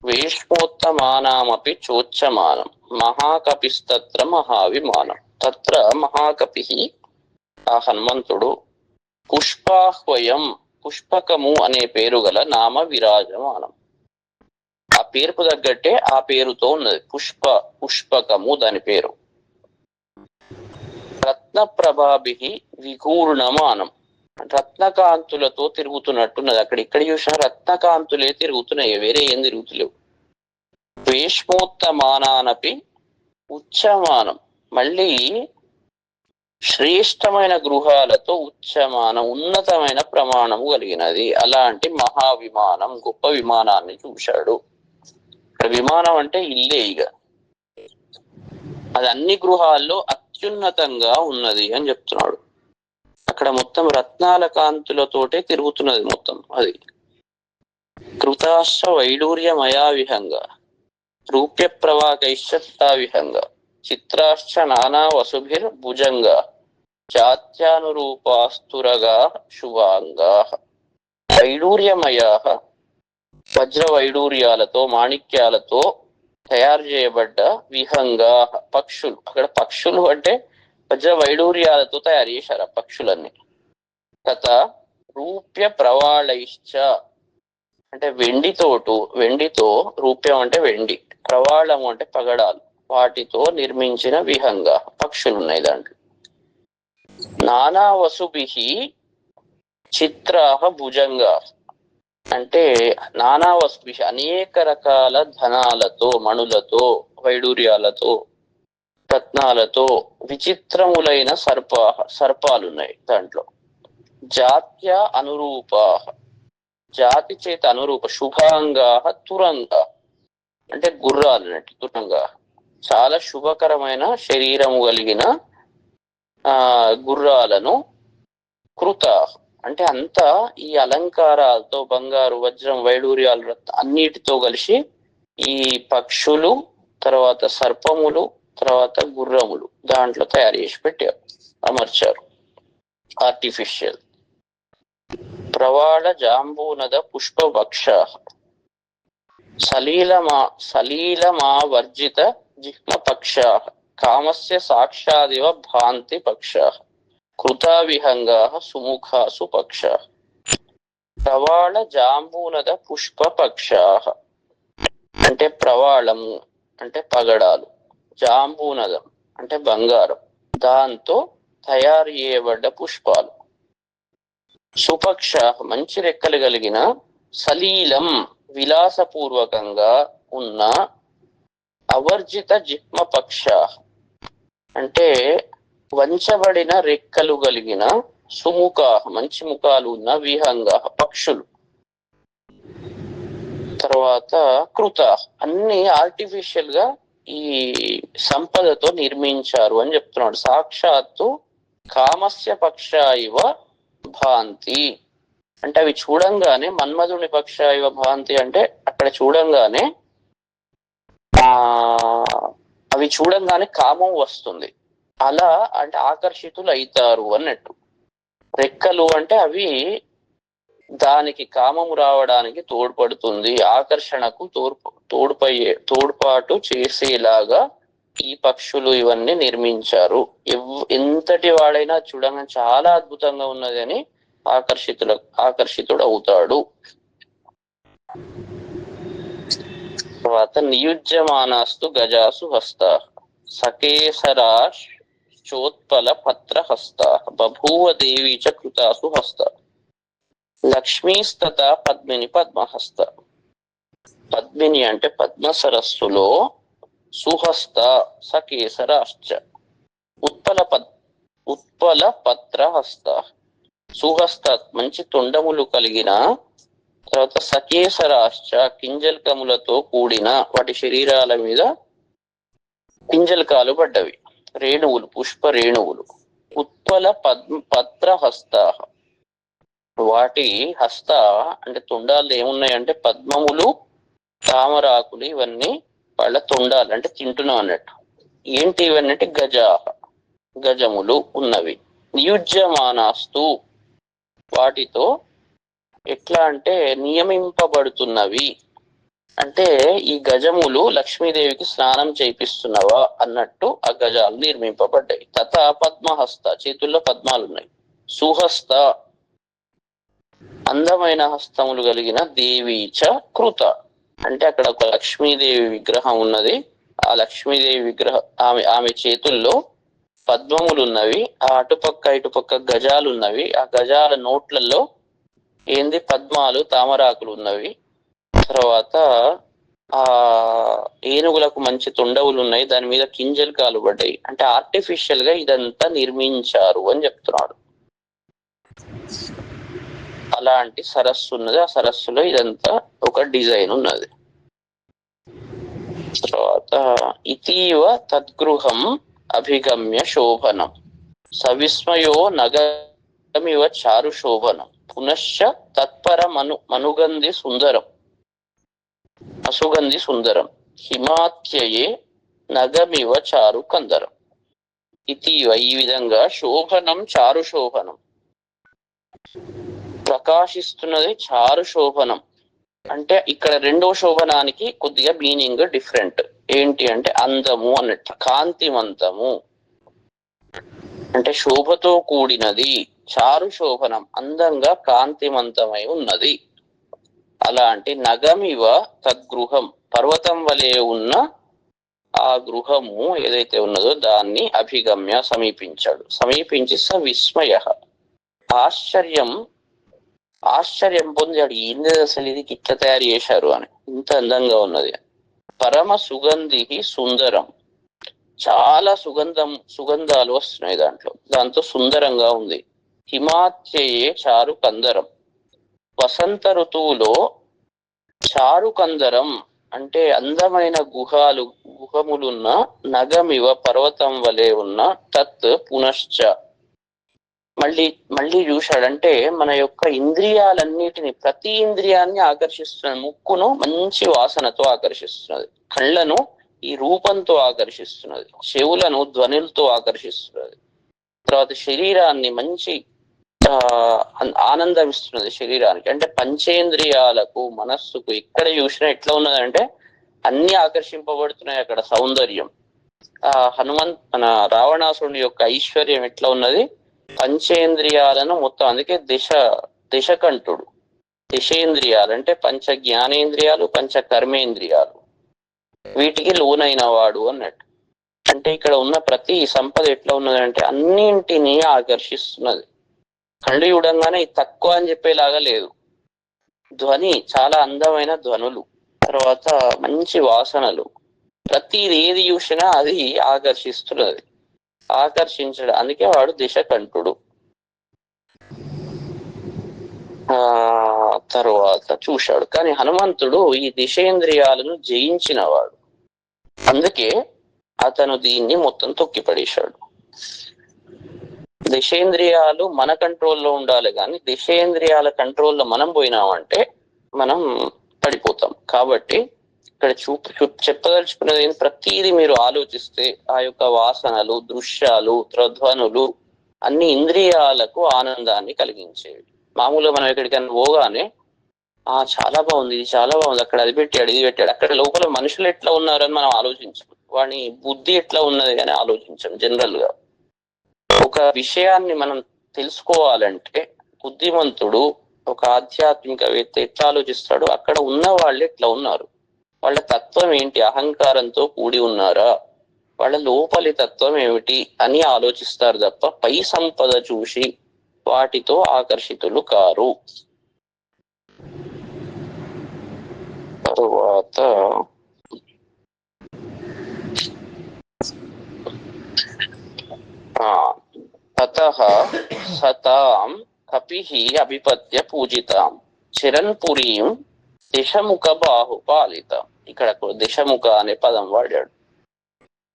Speaker 1: వేష్మోత్తమానామపి చోచ్చమానం మహాకపిస్తత్ర మహావిమానం. తత్ర మహాకపి ఆ హనుమంతుడు పుష్పాహ్వయం, పుష్పకము అనే పేరు గల నామ విరాజమానం, ఆ పేరుకు తగ్గట్టే ఆ పేరుతో ఉన్నది, పుష్పకము దాని పేరు. రత్న ప్రభాభి విఘూర్ణమానం, రత్నకాంతులతో తిరుగుతున్నట్టున్నది. అక్కడ ఇక్కడ చూసినా రత్నకాంతులే తిరుగుతున్నాయి, వేరే ఏం తిరుగుతులేవు. వేష్మోత్తమానానపి ఉచ్చమానం, మళ్ళీ శ్రేష్టమైన గృహాలతో ఉచ్చమానం, ఉన్నతమైన ప్రమాణము కలిగినది. అలాంటి మహావిమానం, గొప్ప విమానాన్ని చూశాడు. ఇక్కడ విమానం అంటే ఇల్లే, ఇక అది అన్ని గృహాల్లో అత్యున్నతంగా ఉన్నది అని చెప్తున్నాడు. అక్కడ మొత్తం రత్నాల కాంతులతోటే తిరుగుతున్నది మొత్తం. అది కృతాశ్చ వైడూర్యమయా విహంగా రూప్య ప్రవాకైశ్చత్తా విహంగా చిత్రాశ్చ నానా వసుభిర్ భుజంగా జాత్యానురూపాస్తురగా శుభాంగా. వైడూర్యమయా, వజ్ర వైడూర్యాలతో మాణిక్యాలతో తయారు చేయబడ్డ విహంగా పక్షులు. అక్కడ పక్షులు అంటే వజ్ర వైడూర్యాలతో తయారు చేశారు ఆ పక్షులన్నీ. తత రూప్య ప్రవాళైశ్చ అంటే వెండితో, రూప్యం అంటే వెండి, ప్రవాళము అంటే పగడాలు, వాటితో నిర్మించిన విహంగా పక్షులు ఉన్నాయి దాంట్లో. నానా వసుభిహి చిత్రాహ భుజంగా అంటే నానా వసుభిహి అనేక రకాల ధనాలతో, మణులతో, వైడూర్యాలతో, రత్నాలతో విచిత్రములైన సర్పాలున్నాయి దాంట్లో. జాత్య అనురూపా, జాతి చేత అనురూప, శుభాంగా తురంగా అంటే గుర్రాలు అన్నట్టు, తురంగా చాలా శుభకరమైన శరీరము కలిగిన గుర్రాలను, కృత అంటే అంతా ఈ అలంకారాలతో, బంగారు, వజ్రం, వైడూర్యాలు, అన్నిటితో కలిసి ఈ పక్షులు, తర్వాత సర్పములు, తర్వాత గుర్రములు దాంట్లో తయారు చేసి పెట్టారు, అమర్చారు, ఆర్టిఫిషియల్. ప్రవాళ జాంబూనద పుష్పవక్ష సలీలమావర్జిత జిహ్మ పక్ష కామస్య సాక్షాదివ భాంతి పక్ష కృతా విహంగా సుముఖాసు పక్ష. ప్రవాళ జాంబూనద పుష్ప పక్ష అంటే ప్రవాళము అంటే పగడాలు, జాంబూనదం అంటే బంగారం, దాంతో తయారు చేయబడ్డ పుష్పాలు. సుపక్ష మంచి రెక్కలు కలిగిన, సలీలం విలాసపూర్వకంగా ఉన్న, అవర్జిత జిహ్మ పక్ష అంటే వంచబడిన రెక్కలు కలిగిన, సుముఖ మంచి ముఖాలు ఉన్న, విహంగ పక్షులు. తర్వాత కృత అన్ని ఆర్టిఫిషియల్ గా ఈ సంపదతో నిర్మించారు అని చెప్తున్నాడు. సాక్షాత్తు కామస్య పక్ష ఇవ భాంతి అంటే అవి చూడంగానే, మన్మధుని పక్ష ఇవ భాంతి అంటే అక్కడ చూడంగానే అవి చూడంగానే కామం వస్తుంది. అలా అంటే ఆకర్షితులు అవుతారు అన్నట్టు. రెక్కలు అంటే అవి దానికి కామము రావడానికి తోడ్పడుతుంది, ఆకర్షణకు తోడ్పాటు చేసేలాగా ఈ పక్షులు ఇవన్నీ నిర్మించారు. ఎంతటి వాడైనా చూడంగా చాలా అద్భుతంగా ఉన్నది అని ఆకర్షితుడు అవుతాడు. తర్వాత నియుజ్యమానాస్తు గజాసు హస్త సకేసరా చోత్పల పత్ర హస్త బభూవ దేవీ చ కృతాసు హస్త లక్ష్మీస్తత పద్మిని పద్మహస్త. పద్మిని అంటే పద్మ సరస్సులో, సుహస్త సకేసరాశ్చ ఉత్పల పత్ర హస్త సుహస్త మంచి తొండములు కలిగిన, తర్వాత సకేసరాశ్చ కింజల్కములతో కూడిన, వాటి శరీరాల మీద కింజల్కాలు పడ్డవి, రేణువులు పుష్ప రేణువులు. ఉత్పల పత్ర హస్త వాటి హస్త అంటే తొండాలు ఏమున్నాయంటే పద్మములు, తామరాకులు, ఇవన్నీ వాళ్ళ తొండాలు అంటే తింటున్నాం అన్నట్టు. ఏంటి ఇవన్నీ అంటే గజములు ఉన్నవి. నియుజ్యమానాస్తు వాటితో ఎట్లా అంటే నియమింపబడుతున్నవి అంటే ఈ గజములు లక్ష్మీదేవికి స్నానం చేపిస్తున్నవా అన్నట్టు ఆ గజాలు నిర్మింపబడ్డాయి. తత పద్మహస్త చేతుల్లో పద్మాలు ఉన్నాయి. సుహస్త అందమైన హస్తములు కలిగిన, దేవీచ కృత అంటే అక్కడ ఒక లక్ష్మీదేవి విగ్రహం ఉన్నది. ఆ లక్ష్మీదేవి ఆమె చేతుల్లో పద్మములు ఉన్నవి. ఆ అటుపక్క ఇటుపక్క గజాలు ఉన్నవి. ఆ గజాల నోట్లలో ఏంది పద్మాలు, తామరాకులు ఉన్నవి. తర్వాత ఆ ఏనుగులకు మంచి తొండవులు ఉన్నాయి, దాని మీద కింజల్కాలు పడ్డాయి. అంటే ఆర్టిఫిషియల్ గా ఇదంతా నిర్మించారు అని చెప్తున్నాడు. అలాంటి సరస్సు ఉన్నది. ఆ సరస్సులో ఇదంతా ఒక డిజైన్ ఉన్నది. తర్వాత ఇతీవ తద్గృహం అభిగమ్య శోభనం సవిస్మయో నగమివ చారు శోభనం పునశ్చ తత్పర మనుగంధి సుందరం అసుగంధి సుందరం హిమాత్యయే నగమివ చారు కందరం. ఇతీవ ఈ విధంగా శోభనం చారు శోభనం ప్రకాశిస్తున్నది. చారు శోభనం అంటే ఇక్కడ రెండో శోభనానికి కొద్దిగా మీనింగ్ డిఫరెంట్. ఏంటి అంటే అందము అన్నట్టు, కాంతివంతము అంటే శోభతో కూడినది. చారు శోభనం అందంగా కాంతివంతమై ఉన్నది. అలాంటి నగమివ తద్గృహం పర్వతం వలె ఉన్న ఆ గృహము ఏదైతే ఉన్నదో దాన్ని అభిగమ్య సమీపించాడు. సమీపించి స విస్మయ ఆశ్చర్యం పొందాడు. ఏంది అసలు ఇది ఇట్లా తయారు చేశారు అని, ఇంత అందంగా ఉన్నది. పరమ సుగంధి సుందరం చాలా సుగంధాలు వస్తున్నాయి దాంతో సుందరంగా ఉంది. హిమాత్యయే చారు కందరం వసంత ఋతువులో చారు కందరం అంటే అందమైన గుహములున్న నగమివ పర్వతం వలె ఉన్న తత్ పునశ్చ మళ్ళీ చూశాడంటే మన యొక్క ఇంద్రియాలన్నిటిని, ప్రతి ఇంద్రియాన్ని ఆకర్షిస్తున్నది. ముక్కును మంచి వాసనతో ఆకర్షిస్తున్నది, కళ్ళను ఈ రూపంతో ఆకర్షిస్తున్నది, చెవులను ధ్వనులతో ఆకర్షిస్తున్నది. తర్వాత శరీరాన్ని మంచి ఆనందం ఇస్తున్నది శరీరానికి. అంటే పంచేంద్రియాలకు, మనస్సుకు ఎక్కడ చూసినా ఎట్లా ఉన్నదంటే అన్ని ఆకర్షింపబడుతున్నాయి అక్కడ సౌందర్యం. మన రావణాసురుని యొక్క ఐశ్వర్యం ఎట్లా ఉన్నది, పంచేంద్రియాలను మొత్తం. అందుకే దిశకంఠుడు. దిశేంద్రియాలు అంటే పంచ జ్ఞానేంద్రియాలు, పంచ కర్మేంద్రియాలు, వీటికి లోనైన వాడు అన్నట్టు. అంటే ఇక్కడ ఉన్న ప్రతి సంపద ఎట్లా ఉన్నదంటే అన్నింటినీ ఆకర్షిస్తున్నది. కళ్ళు చూడంగానే ఇది తక్కువ అని చెప్పేలాగా లేదు. ధ్వని చాలా అందమైన ధ్వనులు, తర్వాత మంచి వాసనలు, ప్రతిది ఏది చూసినా అది ఆకర్షిస్తున్నది. ఆకర్షించడం అందుకే వాడు దిశకంఠుడు. తరువాత చూశాడు. కానీ హనుమంతుడు ఈ దిశేంద్రియాలను జయించినవాడు, అందుకే అతను దీన్ని మొత్తం తొక్కిపడేశాడు. దిశేంద్రియాలు మన కంట్రోల్లో ఉండాలి, కానీ దిశేంద్రియాల కంట్రోల్లో మనం పోయినామంటే మనం పడిపోతాం. కాబట్టి ఇక్కడ చెప్పదలుచుకున్నది ప్రతిదీ మీరు ఆలోచిస్తే ఆ యొక్క వాసనలు, దృశ్యాలు, ధ్వనులు అన్ని ఇంద్రియాలకు ఆనందాన్ని కలిగించేవి. మామూలుగా మనం ఎక్కడికైనా పోగానే చాలా బాగుంది, ఇది చాలా బాగుంది, అక్కడ అది పెట్టాడు, ఇది పెట్టాడు, అక్కడ లోపల మనుషులు ఎట్లా ఉన్నారని మనం ఆలోచించం. వాడి బుద్ధి ఎట్లా ఉన్నది అని ఆలోచించం. జనరల్ గా ఒక విషయాన్ని మనం తెలుసుకోవాలంటే బుద్ధిమంతుడు, ఒక ఆధ్యాత్మికవేత్త ఎట్లా ఆలోచిస్తాడు, అక్కడ ఉన్న వాళ్ళు ఎట్లా ఉన్నారు, వాళ్ళ తత్వం ఏంటి, అహంకారంతో కూడి ఉన్నారా, వాళ్ళ లోపలి తత్వం ఏమిటి అని ఆలోచిస్తారు తప్ప పై సంపద చూసి వాటితో ఆకర్షితులు కారు. తరువాత తతః సతాం కపిః అభిపత్య పూజితాం చిరన్పురీం దిశముఖ బాహుపాలితం. ఇక్కడ దిశముఖ అనే పదం వాడాడు.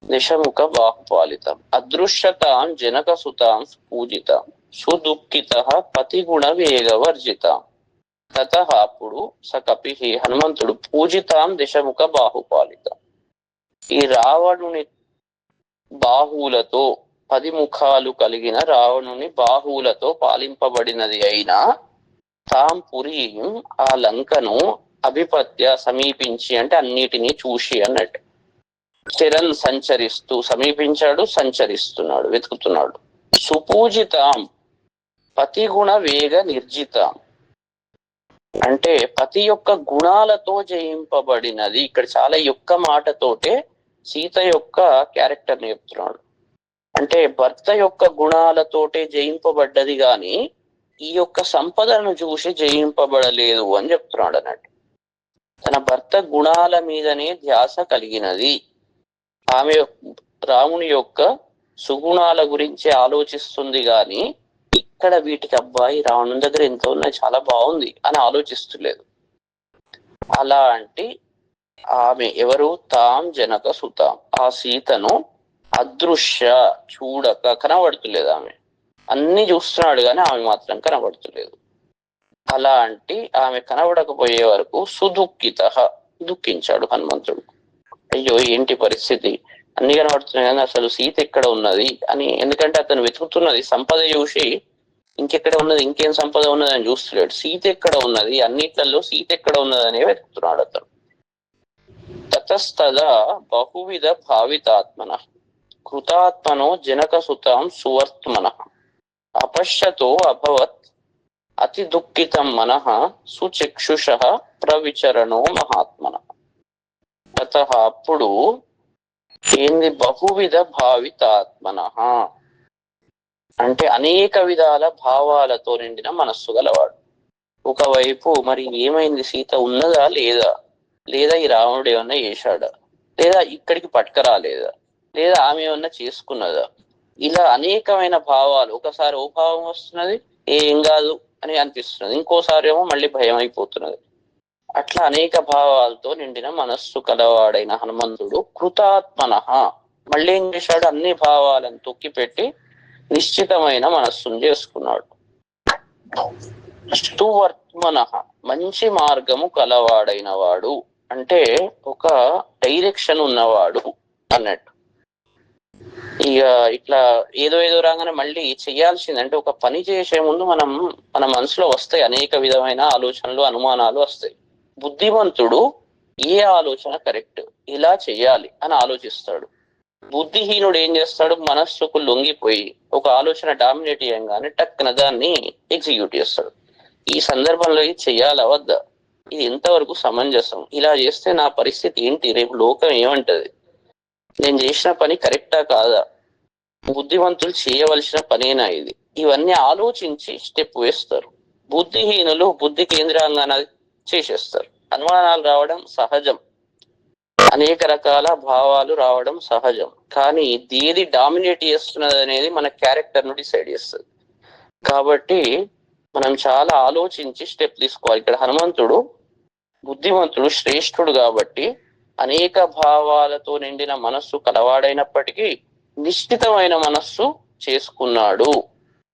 Speaker 1: దిశముఖ బాహుపాలితం అదృశ్యతాం జనక సుతాం పూజితాం సుదుఃఖిత పతిగుణ వేగవర్జితాం. తతః అప్పుడు స కపిః హనుమంతుడు పూజితాం దిశముఖ బాహుపాలితం, ఈ రావణుని బాహువులతో 10 ముఖాలు కలిగిన రావణుని బాహువులతో పాలింపబడినది అయినా తాం పురి ఆ లంకను అభిపత్య సమీపించి అంటే అన్నిటినీ చూసి అన్నట్టు. చిరన్ సంచరిస్తూ సమీపించాడు, సంచరిస్తున్నాడు, వెతుకుతున్నాడు. సుపూజితాం పతిగుణ వేగ నిర్జితాం అంటే పతి యొక్క గుణాలతో జయింపబడినది. ఇక్కడ చాలా యొక్క మాటతోటే సీత యొక్క క్యారెక్టర్ చెప్తున్నాడు. అంటే భర్త యొక్క గుణాలతోటే జయింపబడ్డది గాని ఈ యొక్క సంపదను చూసి జయింపబడలేదు అని చెప్తున్నాడు అన్నట్టు. తన భర్త గుణాల మీదనే ధ్యాస కలిగినది. ఆమె రాముని యొక్క సుగుణాల గురించి ఆలోచిస్తుంది గాని ఇక్కడ వీటికి అబ్బాయి రావణుని దగ్గర ఎంత ఉన్నాయి, చాలా బాగుంది అని ఆలోచిస్తలేదు. అలాంటి ఆమె ఎవరు, తాం జనక సుతాం, ఆ సీతను అదృశ్య చూడక కనబడుతులేదు. ఆమె అన్ని చూస్తున్నాడు కానీ ఆమె మాత్రం కనబడుతులేదు. అలాంటి ఆమె కనబడకపోయే వరకు సుదుఃఖిత దుఃఖించాడు హనుమంతుడు. అయ్యో ఏంటి పరిస్థితి, అన్ని కనబడుతున్నాయి కానీ అసలు సీత ఎక్కడ ఉన్నది అని. ఎందుకంటే అతను వెతుకుతున్నది సంపద చూసి ఇంకెక్కడ ఉన్నది, ఇంకేం సంపద ఉన్నది అని చూస్తున్నాడు. సీత ఎక్కడ ఉన్నది, అన్నిట్లలో సీత ఎక్కడ ఉన్నది అనే వెతుకుతున్నాడు అతను. తతస్తదా బహువిధ భావితాత్మన కృతాత్మనో జనక సుతాం సువర్త్మన అపశ్యతో అభవత్ అతి దుఃఖితం మనః సుచక్షుష ప్రవిచరణో మహాత్మన. తతః అప్పుడు ఏంది, బహువిధ భావితాత్మన అంటే అనేక విధాల భావాలతో నిండిన మనస్సు గలవాడు. ఒకవైపు మరి ఏమైంది, సీత ఉన్నదా లేదా, లేదా ఈ రావణుడు ఏమన్నా చేశాడా, లేదా ఇక్కడికి పట్టుకరాలేదా, లేదా ఆమె ఏమన్నా చేసుకున్నదా, ఇలా అనేకమైన భావాలు. ఒకసారి ఓ భావం వస్తున్నది, ఏం కాదు అని అనిపిస్తున్నది, ఇంకోసారి ఏమో మళ్ళీ భయం అయిపోతున్నది. అట్లా అనేక భావాలతో నిండిన మనస్సు కలవాడైన హనుమంతుడు కృతాత్మన మళ్ళీ ఏం చేశాడు, అన్ని భావాలను తొక్కిపెట్టి నిశ్చితమైన మనస్సును చేసుకున్నాడు. స్తువర్త్మన మంచి మార్గము కలవాడైన వాడు అంటే ఒక డైరెక్షన్ ఉన్నవాడు అన్నట్టు. ఇక ఇట్లా ఏదో ఏదో రాగానే మళ్ళీ చెయ్యాల్సింది అంటే ఒక పని చేసే ముందు మన మనసులో వస్తాయి అనేక విధమైన ఆలోచనలు, అనుమానాలు వస్తాయి. బుద్ధిమంతుడు ఏ ఆలోచన కరెక్ట్, ఇలా చెయ్యాలి అని ఆలోచిస్తాడు. బుద్ధిహీనుడు ఏం చేస్తాడు, మనస్సుకు లొంగిపోయి ఒక ఆలోచన డామినేట్ చేయంగానే టక్కున దాన్ని ఎగ్జిక్యూట్ చేస్తాడు. ఈ సందర్భంలో ఇది చెయ్యాలా వద్దా, ఇది ఎంతవరకు సమంజసం, ఇలా చేస్తే నా పరిస్థితి ఏంటి, రేపు లోకం ఏమంటది, నేను చేసిన పని కరెక్టా కాదా, బుద్ధివంతులు చేయవలసిన పనేనా ఇది, ఇవన్నీ ఆలోచించి స్టెప్ వేస్తారు. బుద్ధిహీనులు బుద్ధి కేంద్రంగా చేసేస్తారు. అనుమానాలు రావడం సహజం, అనేక రకాల భావాలు రావడం సహజం. కానీ దేది డామినేట్ చేస్తున్నది అనేది మన క్యారెక్టర్ ను డిసైడ్ చేస్తుంది. కాబట్టి మనం చాలా ఆలోచించి స్టెప్ తీసుకోవాలి. ఇక్కడ హనుమంతుడు బుద్ధిమంతుడు, శ్రేష్ఠుడు కాబట్టి అనేక భావాలతో నిండిన మనస్సు కలవాడైనప్పటికీ నిశ్చితమైన మనస్సు చేసుకున్నాడు.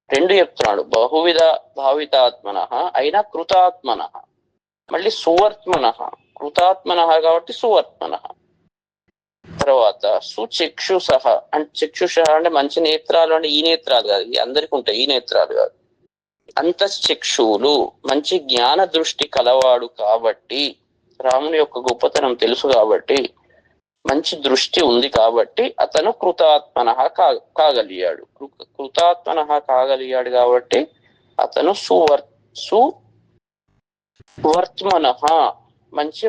Speaker 1: రెండు చెప్తున్నాడు, బహువిధ భావితాత్మన అయినా కృతాత్మన, మళ్ళీ సువర్త్మన. కృతాత్మన కాబట్టి సువర్త్మన. తర్వాత సుచక్షుష అంటే చక్షుష అంటే మంచి నేత్రాలు, అంటే ఈ నేత్రాలు కాదు, అందరికి ఉంటాయి ఈ నేత్రాలు కాదు. అంతఃచక్షువులు, మంచి జ్ఞాన దృష్టి కలవాడు కాబట్టి, రాముని యొక్క గొప్పతనం తెలుసు కాబట్టి, మంచి దృష్టి ఉంది కాబట్టి అతను కృతాత్మన కాగలిగాడు. కృతాత్మన కాగలిగాడు కాబట్టి అతను సువర్త్మన, మంచి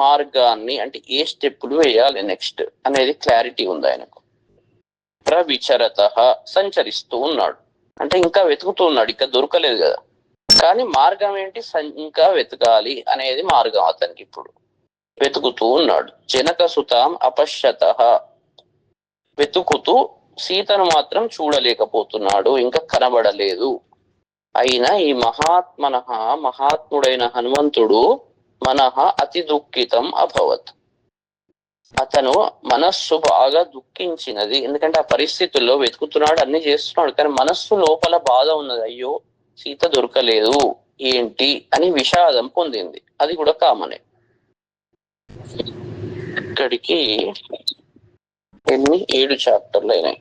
Speaker 1: మార్గాన్ని అంటే ఏ స్టెప్పులు వేయాలి నెక్స్ట్ అనేది క్లారిటీ ఉంది ఆయనకు. ప్రవిచరత సంచరిస్తూ ఉన్నాడు అంటే ఇంకా వెతుకుతూ ఉన్నాడు, ఇంకా దొరకలేదు కదా. కానీ మార్గం ఏంటి, ఇంకా వెతకాలి అనేది మార్గం అతనికి. ఇప్పుడు వెతుకుతూ ఉన్నాడు. జనక సుతాం అపశ్యత, వెతుకుతూ సీతను మాత్రం చూడలేకపోతున్నాడు, ఇంకా కనబడలేదు. అయినా ఈ మహాత్ముడైన హనుమంతుడు మనః అతి దుఃఖితం అభవత్, అతను మనస్సు బాగా దుఃఖించినది. ఎందుకంటే ఆ పరిస్థితుల్లో వెతుకుతున్నాడు, అన్ని చేస్తున్నాడు, కానీ మనస్సు లోపల బాధ ఉన్నది. అయ్యో సీత దొరకలేదు ఏంటి అని విషాదం పొందింది. అది కూడా కామనే. ఇక్కడికి 7 చాప్టర్లు అయినాయి.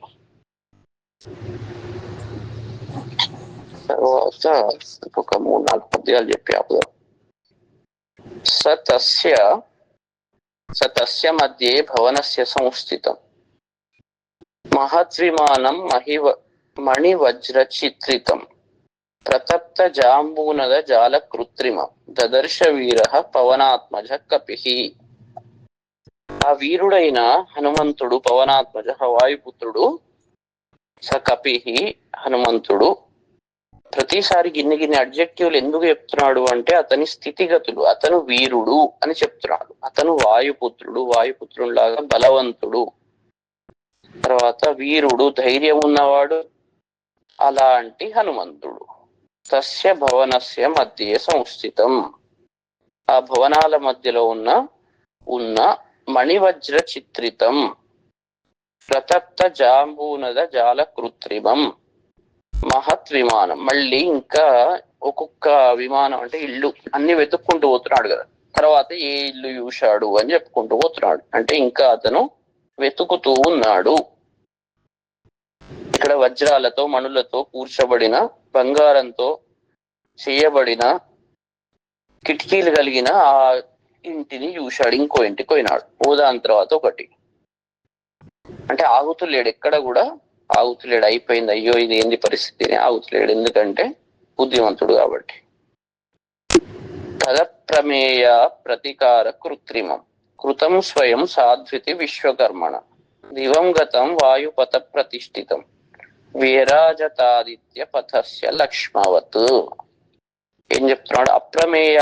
Speaker 1: తర్వాత ఒక 3-4 పద్యాలు చెప్పి ఆపుదాం. సతస్య మధ్యే భవనస్య సంస్థితం మహద్విమానం మణివజ్ర చిత్రితం ప్రతప్త జాంబూనద జాల కృత్రిమం దదర్శ వీర పవనాత్మజ కపిహి. ఆ వీరుడైన హనుమంతుడు, పవనాత్మజ వాయుపుత్రుడు, స కపిహి హనుమంతుడు. ప్రతిసారి గిన్ని అడ్జెక్టివ్లు ఎందుకు చెప్తున్నాడు అంటే అతని స్థితిగతులు. అతను వీరుడు అని చెప్తున్నాడు, అతను వాయుపుత్రులాగా బలవంతుడు, తర్వాత వీరుడు, ధైర్యం ఉన్నవాడు, అలాంటి హనుమంతుడు. తస్య భవనస్య మధ్య సంస్థితం, ఆ భవనాల మధ్యలో ఉన్న మణివజ్ర చిత్రితం ప్రతప్త జాంబూనద జాల కృత్రిమం మహత్ విమానం. మళ్ళీ ఇంకా ఒక్కొక్క విమానం అంటే ఇల్లు అన్ని వెతుక్కుంటూ పోతున్నాడు కదా. తర్వాత ఏ ఇల్లు చూశాడు అని చెప్పుకుంటూ పోతున్నాడు. అంటే ఇంకా అతను వెతుకుతూ ఉన్నాడు. ఇక్కడ వజ్రాలతో మణులతో కూర్చబడిన, బంగారంతో చేయబడిన కిటికీలు కలిగిన ఆ ఇంటిని చూశాడు. ఇంకో ఇంటికి పోయినాడు. దాని తర్వాత ఒకటి అంటే ఆగుతులేడు, ఎక్కడ కూడా ఆగుతులేడు. అయిపోయింది, అయ్యో ఇది ఏంది పరిస్థితి అని ఆగుతులేడు. ఎందుకంటే బుద్ధివంతుడు కాబట్టి. తదప్రమేయ ప్రతీకార కృత్రిమం కృతం స్వయం సాధ్వితి విశ్వకర్మణ దివంగతం వాయుపథ ప్రతిష్ఠితం వీరాజతాదిత్య పథస్య లక్ష్మవత్. ఏం చెప్తున్నాడు? అప్రమేయ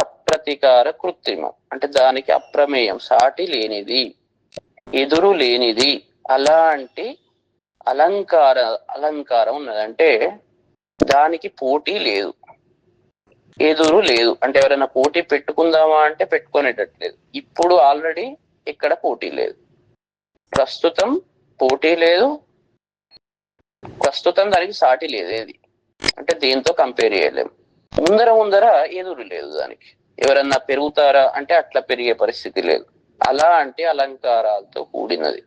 Speaker 1: అప్రతీకార కృత్రిమం అంటే దానికి అప్రమేయం, సాటి లేనిది, ఎదురు లేనిది, అలాంటి అలంకారం ఉన్నదంటే దానికి పోటీ లేదు, ఎదురు లేదు. అంటే ఎవరైనా పోటీ పెట్టుకుందామా అంటే పెట్టుకునేటట్లేదు. ఇప్పుడు ఆల్రెడీ ఇక్కడ పోటీ లేదు, ప్రస్తుతం పోటీ లేదు, ప్రస్తుతం దానికి సాటి లేదు. ఏది అంటే దేంతో కంపేర్ చేయలేము. ముందర ఎదురు లేదు దానికి. ఎవరన్నా పెరుగుతారా అంటే అట్లా పెరిగే పరిస్థితి లేదు. అలాంటి అలంకారాలతో కూడినది.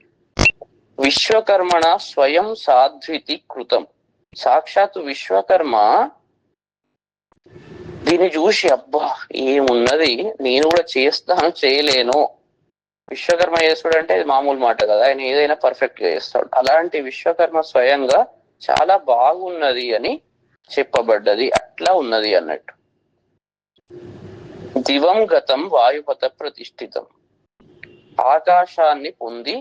Speaker 1: విశ్వకర్మణ స్వయం సాధ్వితి కృతం. సాక్షాత్తు విశ్వకర్మ దీన్ని చూసి అబ్బా ఏమున్నది, నేను కూడా చేస్తాను, చేయలేను. విశ్వకర్మ చేస్తాడు అంటే మామూలు మాట కదా, ఆయన ఏదైనా పర్ఫెక్ట్ గా చేస్తాడు. అలాంటి విశ్వకర్మ స్వయంగా చాలా బాగున్నది అని చెప్పబడ్డది. అట్లా ఉన్నది అన్నట్టు. దివంగతం వాయుపథ ప్రతిష్ఠితం. ఆకాశాన్ని పొంది,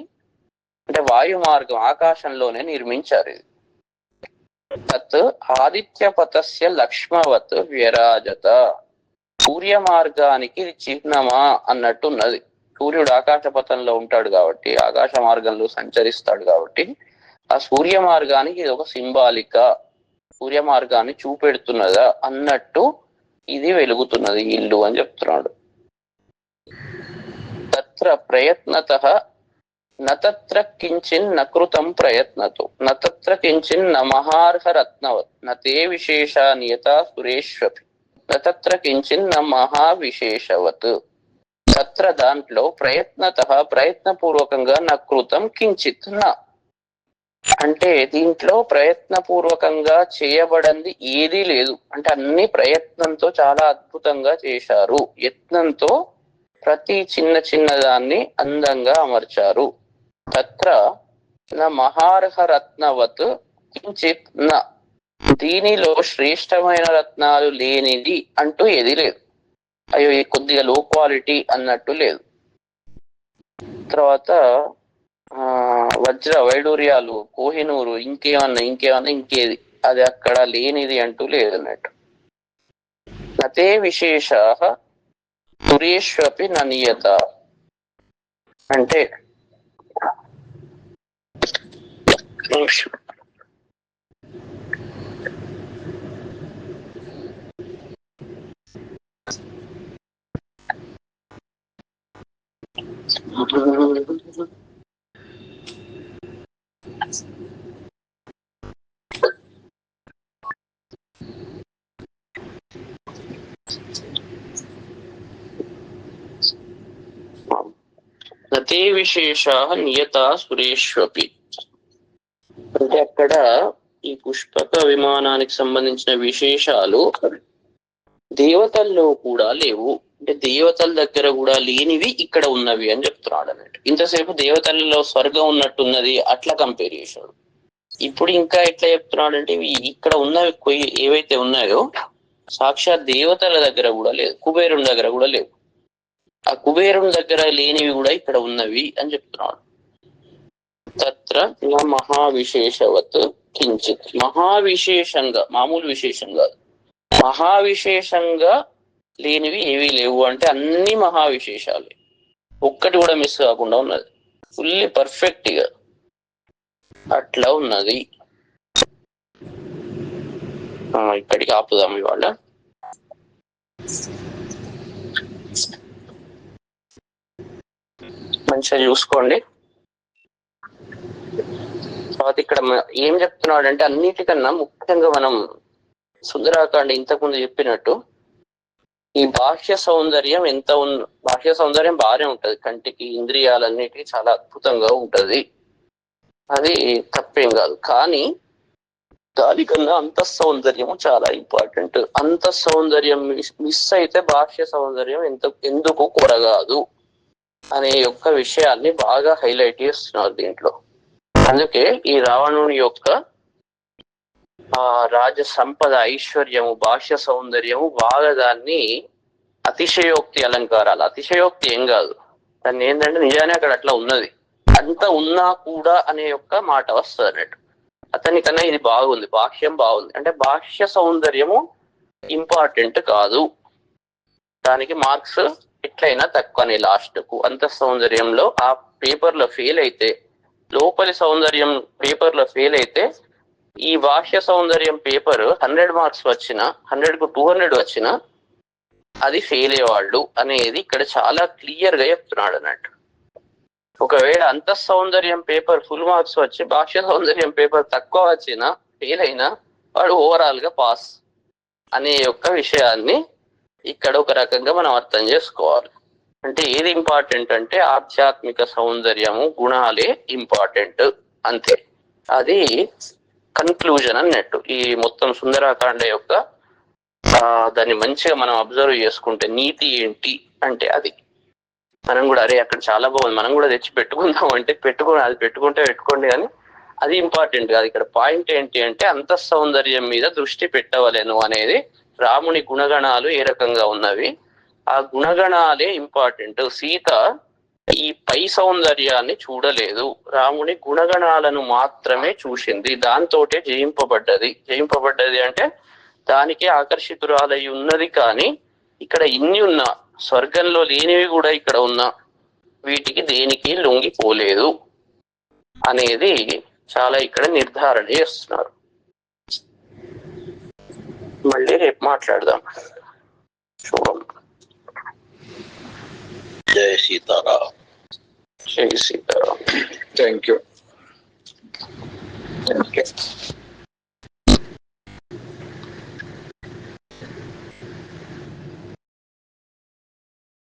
Speaker 1: అంటే వాయు మార్గం ఆకాశంలోనే నిర్మించారు ఇది. తత్ ఆదిత్యపథస్య లక్ష్మవత్ వ్యరాజత, సూర్య మార్గానికి చిహ్నమా అన్నట్టున్నది. సూర్యుడు ఆకాశ పథంలో ఉంటాడు కాబట్టి, ఆకాశ మార్గంలో సంచరిస్తాడు కాబట్టి ఆ సూర్య మార్గానికి ఇది ఒక సింబాలిక, సూర్య మార్గాన్ని చూపెడుతున్నదా అన్నట్టు ఇది వెలుగుతున్నది ఇల్లు అని చెప్తున్నాడు. తత్ర ప్రయత్నతః నత్ర కించిన్ నకృతం ప్రయత్నతో నత్ర కించిన్ నమహార్హ రత్నవత్ నతే విశేష నియత సురేష్వపి నత్ర కించిన్ మహావిశేషవత్. తత్ర దాంట్లో ప్రయత్నతః ప్రయత్నపూర్వకంగా నకృతం కించిత్ న, అంటే దీంట్లో ప్రయత్నపూర్వకంగా చేయబడింది ఏదీ లేదు. అంటే అన్ని ప్రయత్నంతో చాలా అద్భుతంగా చేశారు, యత్నంతో ప్రతి చిన్న చిన్న దాన్ని అందంగా అమర్చారు. తత్ర న మహార్హ రత్నవత్ కించిత్ న, దీనిలో శ్రేష్టమైన రత్నాలు లేనిది అంటూ ఏది లేదు. అయ్యో ఇది కొద్దిగా లో క్వాలిటీ అన్నట్టు లేదు. తర్వాత వజ్ర వైడూర్యాలు, కోహినూరు, ఇంకేమన్నా ఇంకేది, అది అక్కడ లేనిది అంటూ లేదు అన్నట్టు. నతే విశేష సురేష్వపి ననియత, అంటే నతే విశేష నియత సురేష్వపి, అంటే అక్కడ ఈ పుష్పక విమానానికి సంబంధించిన విశేషాలు దేవతల్లో కూడా లేవు. అంటే దేవతల దగ్గర కూడా లేనివి ఇక్కడ ఉన్నవి అని చెప్తున్నాడు అన్నట్టు. ఇంతసేపు దేవతలలో స్వర్గం ఉన్నట్టున్నది అట్లా కంపేర్ చేశాడు. ఇప్పుడు ఇంకా ఎట్లా చెప్తున్నాడు అంటే ఇక్కడ ఉన్నవి ఏవైతే ఉన్నాయో సాక్షాత్ దేవతల దగ్గర కూడా లేదు, కుబేరుని దగ్గర కూడా లేవు. ఆ కుబేరుని దగ్గర లేనివి కూడా ఇక్కడ ఉన్నవి అని చెప్తున్నాడు. తత్ర మహావిశేషవత్ కించిత్, మహావిశేషంగా, మామూలు విశేషం కాదు, మహావిశేషంగా లేనివి ఏవీ లేవు. అంటే అన్ని మహావిశేషాలే, ఒక్కటి కూడా మిస్ కాకుండా ఉన్నది, ఫుల్లీ పర్ఫెక్ట్ గా అట్లా ఉన్నది. ఇక్కడికి ఆపుదాం ఇవాళ. మంచిగా చూసుకోండి. తర్వాత ఇక్కడ ఏం చెప్తున్నాడు అంటే అన్నిటికన్నా ముఖ్యంగా మనం సుందరాకాండ ఇంతకుముందు చెప్పినట్టు ఈ బాహ్య సౌందర్యం బాహ్య సౌందర్యం బాగానే ఉంటది, కంటికి ఇంద్రియాలన్నిటికీ చాలా అద్భుతంగా ఉంటది, అది తప్పేం కాదు. కానీ దానికన్నా అంతః సౌందర్యము చాలా ఇంపార్టెంట్. అంతః సౌందర్యం మిస్ అయితే బాహ్య సౌందర్యం ఎందుకు కొరగాదు అనే యొక్క విషయాన్ని బాగా హైలైట్ చేస్తున్నారు దీంట్లో. అందుకే ఈ రావణుని యొక్క రాజ సంపద, ఐశ్వర్యము, బాహ్య సౌందర్యము బాగా దాన్ని అతిశయోక్తి అలంకారాలు, అతిశయోక్తి ఏం కాదు, దాన్ని ఏంటంటే నిజానే అక్కడ అట్లా ఉన్నది, అంత ఉన్నా కూడా అనే యొక్క మాట వస్తుంది అన్నట్టు. అతనికన్నా ఇది బాగుంది, బాహ్యం బాగుంది అంటే బాహ్య సౌందర్యము ఇంపార్టెంట్ కాదు, దానికి మార్క్స్ ఎట్లయినా తక్కువనే లాస్ట్ కు. అంత సౌందర్యంలో ఆ పేపర్ లో ఫెయిల్ అయితే, లోపలి సౌందర్యం పేపర్ లో ఫెయిల్ అయితే, ఈ బాహ్య సౌందర్యం పేపర్ 100 మార్క్స్ వచ్చినా, 100కు 200 వచ్చినా అది ఫెయిల్ అయ్యేవాళ్ళు అనేది ఇక్కడ చాలా క్లియర్ గా చెప్తున్నాడు అన్నట్టు. ఒకవేళ అంత సౌందర్యం పేపర్ ఫుల్ మార్క్స్ వచ్చి బాహ్య సౌందర్యం పేపర్ తక్కువ వచ్చినా, ఫెయిల్ అయినా వాడు ఓవరాల్ గా పాస్ అనే యొక్క విషయాన్ని ఇక్కడ ఒక రకంగా మనం అర్థం చేసుకోవాలి. అంటే ఏది ఇంపార్టెంట్ అంటే ఆధ్యాత్మిక సౌందర్యము, గుణాలే ఇంపార్టెంట్ అంతే. అది కన్క్లూజన్ అన్నట్టు ఈ మొత్తం సుందరాకాండ యొక్క. దాన్ని మంచిగా మనం అబ్జర్వ్ చేసుకుంటే నీతి ఏంటి అంటే అది మనం కూడా అరే అక్కడ చాలా బాగుంది మనం కూడా తెచ్చి పెట్టుకుందాం అంటే అది పెట్టుకోండి కానీ అది ఇంపార్టెంట్ కాదు. ఇక్కడ పాయింట్ ఏంటి అంటే అంతః సౌందర్యం మీద దృష్టి పెట్టవలేను అనేది, రాముని గుణగణాలు ఏ రకంగా ఉన్నవి ఆ గుణగణాలే ఇంపార్టెంట్. సీత ఈ పై సౌందర్యాన్ని చూడలేదు, రాముని గుణగణాలను మాత్రమే చూసింది. దాంతోటే జయింపబడ్డది అంటే దానికి ఆకర్షితురాలై ఉన్నది. కానీ ఇక్కడ ఇన్ని ఉన్నా, స్వర్గంలో లేనివి కూడా ఇక్కడ ఉన్నా, వీటికి దేనికి లొంగిపోలేదు అనేది చాలా ఇక్కడ నిర్ధారణ చేస్తున్నారు. మళ్ళీ రేపు మాట్లాడదాం. శుభం.
Speaker 2: జై సీతారాం.
Speaker 1: జై సీతారాం.
Speaker 3: Thank you.